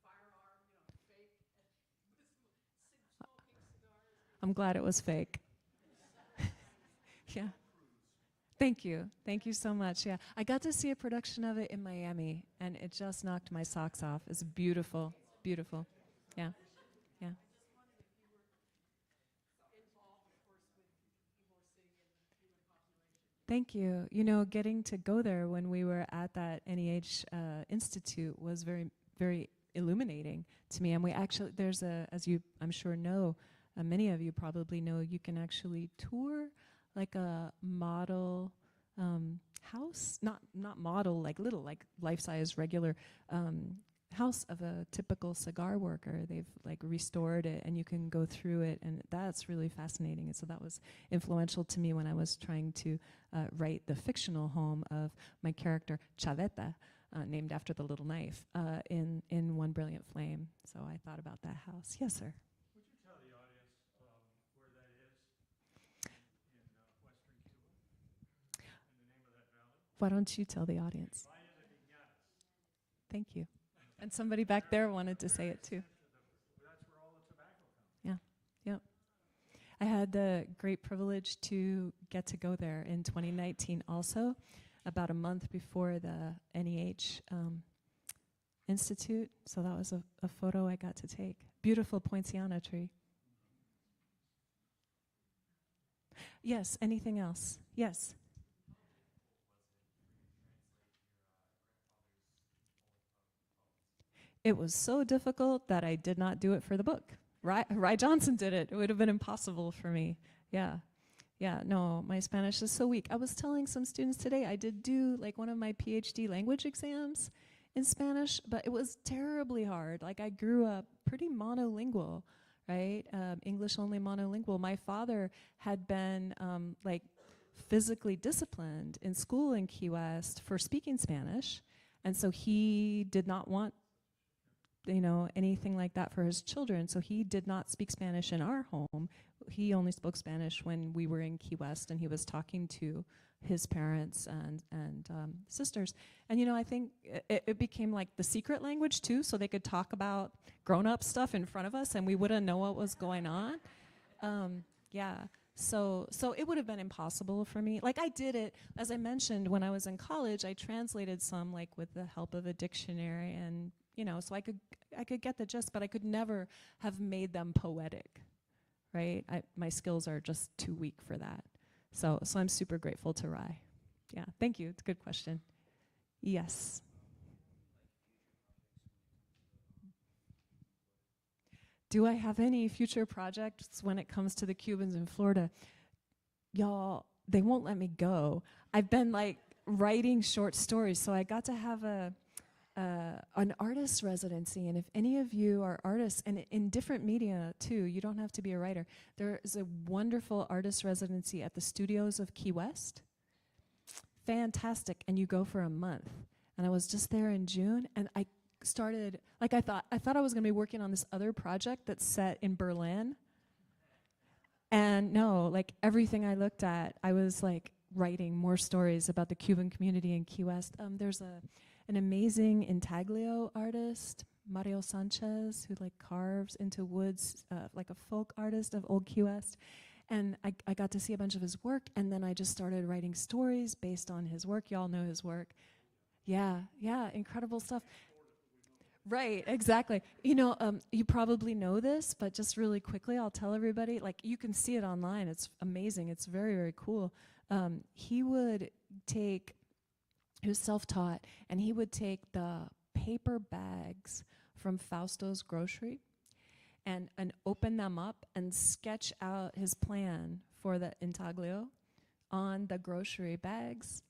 firearm, fake, with smoking cigars. I'm glad it was fake. Yeah. Thank you. Thank you so much. Yeah. I got to see a production of it in Miami, and it just knocked my socks off. It's beautiful. Beautiful. Yeah. Yeah. I just wondered if you were involved, of course, with Ybor City and the Cuban population. Thank you. You know, getting to go there when we were at that NEH Institute was very, very illuminating to me. And we actually, there's a, as you, I'm sure know, many of you probably know, you can actually tour like a model house, not model, like little, like life-size regular house of a typical cigar worker. They've like restored it, and you can go through it, and that's really fascinating. And so that was influential to me when I was trying to write the fictional home of my character Chaveta, named after the little knife, in One Brilliant Flame. So I thought about that house. Yes, sir. Would you tell the audience where that is in western Cuba and the name of that valley? Why don't you tell the audience? Valle de Viñadas. Thank you. And somebody back there wanted to say it too. That's where all the tobacco comes. Yeah, yep. I had the great privilege to get to go there in 2019 also, about a month before the NEH Institute. So that was a photo I got to take. Beautiful poinciana tree. Yes, anything else? Yes. It was so difficult that I did not do it for the book. Rye Johnson did it. It would have been impossible for me. Yeah. Yeah, no, my Spanish is so weak. I was telling some students today, I did do like one of my PhD language exams in Spanish, but it was terribly hard. Like I grew up pretty monolingual, right? English only monolingual. My father had been like physically disciplined in school in Key West for speaking Spanish. And so he did not want anything like that for his children. So he did not speak Spanish in our home. He only spoke Spanish when we were in Key West and he was talking to his parents and sisters. And I think it became like the secret language too, so they could talk about grown-up stuff in front of us and we wouldn't know what was going on. Yeah. So it would have been impossible for me. Like I did it, as I mentioned, when I was in college, I translated some like with the help of a dictionary and so I could get the gist, but I could never have made them poetic, right? My skills are just too weak for that. So I'm super grateful to Rye. Yeah, thank you. It's a good question. Yes. Do I have any future projects when it comes to the Cubans in Florida? Y'all, they won't let me go. I've been like writing short stories, so I got to have an artist residency, and if any of you are artists, and in different media too, you don't have to be a writer, there is a wonderful artist residency at the studios of Key West. Fantastic, and you go for a month. And I was just there in June, and I started, like I thought I was gonna be working on this other project that's set in Berlin. And no, like everything I looked at, I was like writing more stories about the Cuban community in Key West. There's an amazing intaglio artist, Mario Sanchez, who like carves into woods, like a folk artist of Old Key West. And I got to see a bunch of his work, and then I just started writing stories based on his work. Y'all know his work. Yeah, incredible stuff. Right, exactly. You know, you probably know this, but just really quickly, I'll tell everybody, like, you can see it online. It's amazing. It's very, very cool. He would take, he was self-taught, and he would take the paper bags from Fausto's grocery and open them up and sketch out his plan for the intaglio on the grocery bags,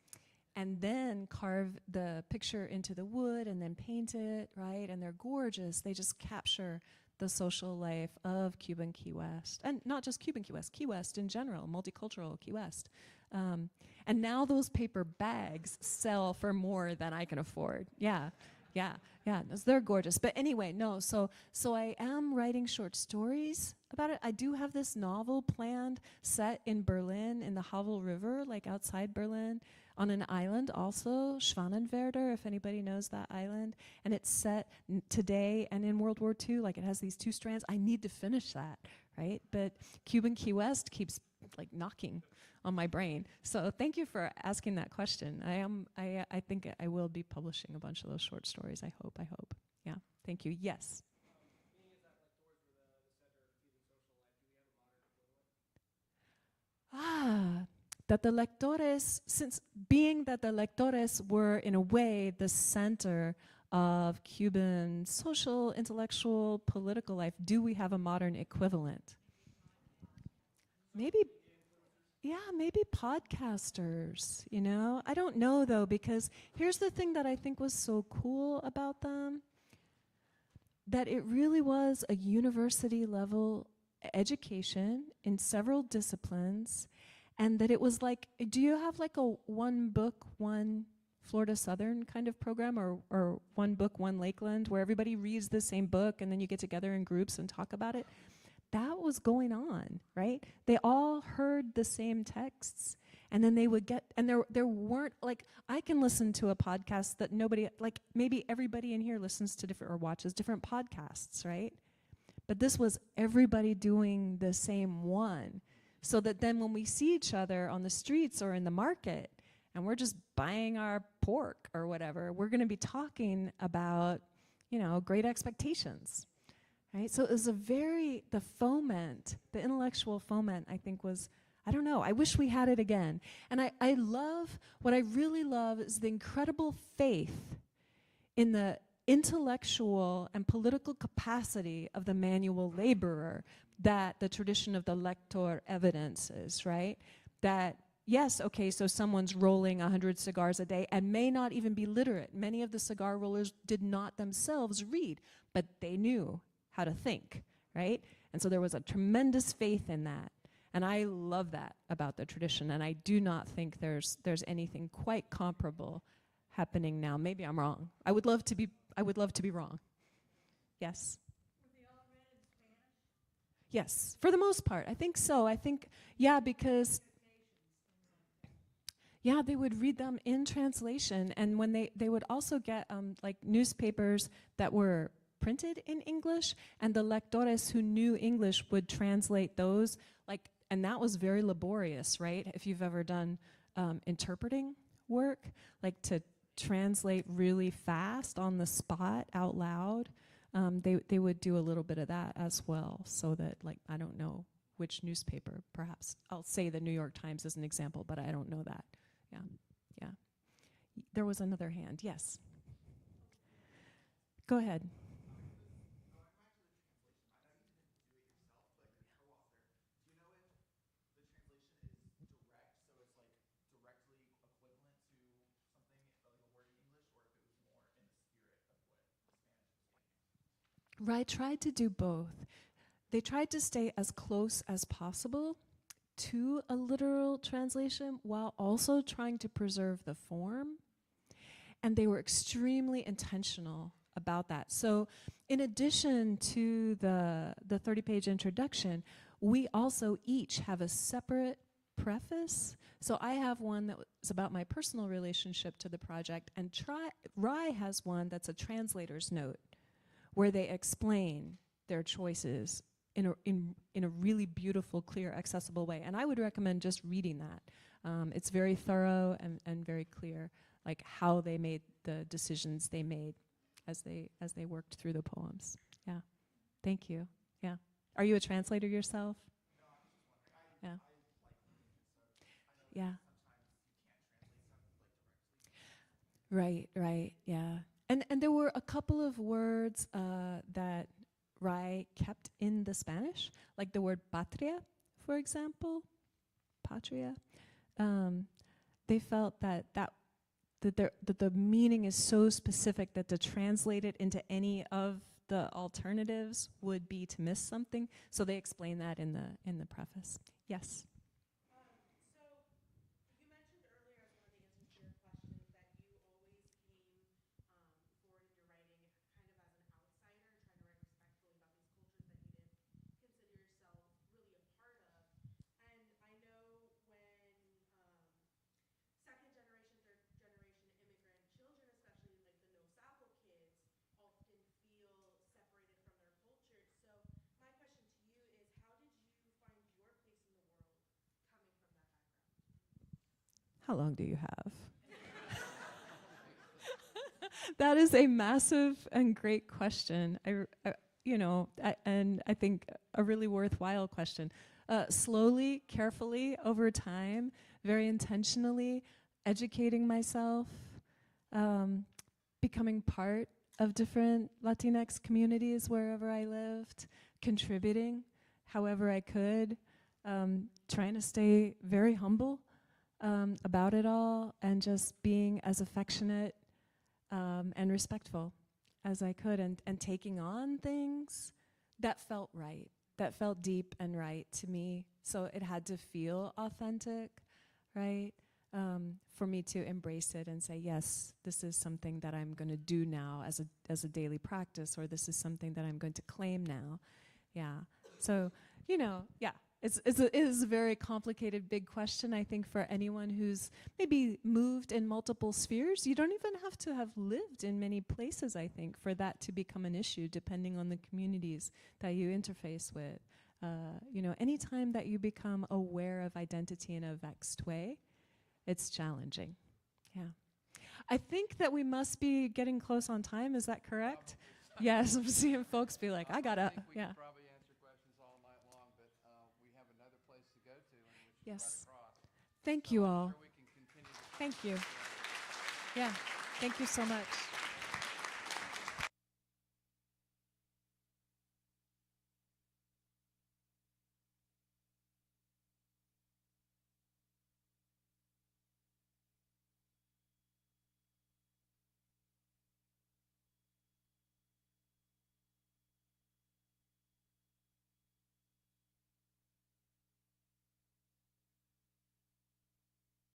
and then carve the picture into the wood and then paint it, right? And they're gorgeous. They just capture the social life of Cuban Key West. And not just Cuban Key West in general, multicultural Key West. And now those paper bags sell for more than I can afford. Yeah, yeah, yeah, they're gorgeous. But anyway, no, so I am writing short stories about it. I do have this novel planned set in Berlin, in the Havel River, like outside Berlin, on an island also, Schwanenwerder, if anybody knows that island. And it's set today and in World War II, like it has these two strands. I need to finish that, right? But Cuban Key West keeps like knocking on my brain. So thank you for asking that question. I think I will be publishing a bunch of those short stories, I hope. Yeah, thank you. Yes? That the lectores, since being that the lectores were in a way the center of Cuban social, intellectual, political life, do we have a modern equivalent? Maybe, yeah, maybe podcasters, you know? I don't know though, because here's the thing that I think was so cool about them, that it really was a university level education in several disciplines, and that it was like, do you have like a one book, one Florida Southern kind of program, or one book, one Lakeland, where everybody reads the same book and then you get together in groups and talk about it? That was going on, right? They all heard the same texts, and then they would get, and there weren't, like, I can listen to a podcast that nobody, like maybe everybody in here listens to different, or watches different podcasts, right? But this was everybody doing the same one. So that then when we see each other on the streets or in the market, and we're just buying our pork or whatever, we're gonna be talking about, you know, Great Expectations, right? So it was the foment, the intellectual foment, I think was, I don't know, I wish we had it again. And I love, what I really love is the incredible faith in the intellectual and political capacity of the manual laborer that the tradition of the lector evidences, right? That, yes, okay, so someone's rolling 100 cigars a day and may not even be literate. Many of the cigar rollers did not themselves read, but they knew how to think, right? And so there was a tremendous faith in that. And I love that about the tradition, and I do not think there's anything quite comparable happening now. Maybe I'm wrong. I would love to be wrong. Yes? Were they all read in Spanish? Yes, for the most part. I think so. I think, yeah, because yeah, they would read them in translation, and when they would also get like newspapers that were printed in English, and the lectores who knew English would translate those, like, and that was very laborious, right? If you've ever done interpreting work, like to translate really fast on the spot out loud, they would do a little bit of that as well, so that, like, I don't know which newspaper, perhaps I'll say the New York Times as an example, but I don't know that. Yeah, yeah. There was another hand. Yes. Go ahead. Right, tried to do both. They tried to stay as close as possible to a literal translation while also trying to preserve the form. And they were extremely intentional about that. So in addition to the 30-page introduction, we also each have a separate preface. So I have one that was about my personal relationship to the project, and Rye has one that's a translator's note, where they explain their choices in a really beautiful, clear, accessible way. And I would recommend just reading that. It's very thorough and very clear, like how they made the decisions they made. as they worked through the poems. Yeah, thank you. Yeah, are you a translator yourself? Yeah. Yeah. Right, right, yeah. And there were a couple of words that Rai kept in the Spanish, like the word patria, for example, patria. They felt that the meaning is so specific that to translate it into any of the alternatives would be to miss something. So they explain that in the preface. Yes. So you mentioned earlier as one of the answers to your questions that you always came forward in your writing kind of as an outsider and trying to write respectfully about these cultures that you didn't consider yourself really a part of. And I know when second generation, third generation immigrant children, especially like the no sapo kids, often feel separated from their culture. So my question to you is, how did you find your place in the world coming from that background? How long do you have? That is a massive and great question. And I think a really worthwhile question. Slowly, carefully, over time, very intentionally, educating myself, becoming part of different Latinx communities wherever I lived, contributing however I could, trying to stay very humble about it all, and just being as affectionate and respectful as I could, and taking on things that felt right, that felt deep and right to me. So it had to feel authentic, right? For me to embrace it and say, yes, this is something that I'm going to do now as a daily practice, or this is something that I'm going to claim now. Yeah. So, yeah. It is a very complicated, big question, I think, for anyone who's maybe moved in multiple spheres. You don't even have to have lived in many places, I think, for that to become an issue, depending on the communities that you interface with. Anytime that you become aware of identity in a vexed way, it's challenging. Yeah. I think that we must be getting close on time. Is that correct? Yes, I'm seeing folks be like, I gotta, think we yeah. could probably answer questions all night long, but we have another place to go to, and which is Yes. right across. Thank So you I'm all. sure we can continue. Thank you. Yeah, thank you so much.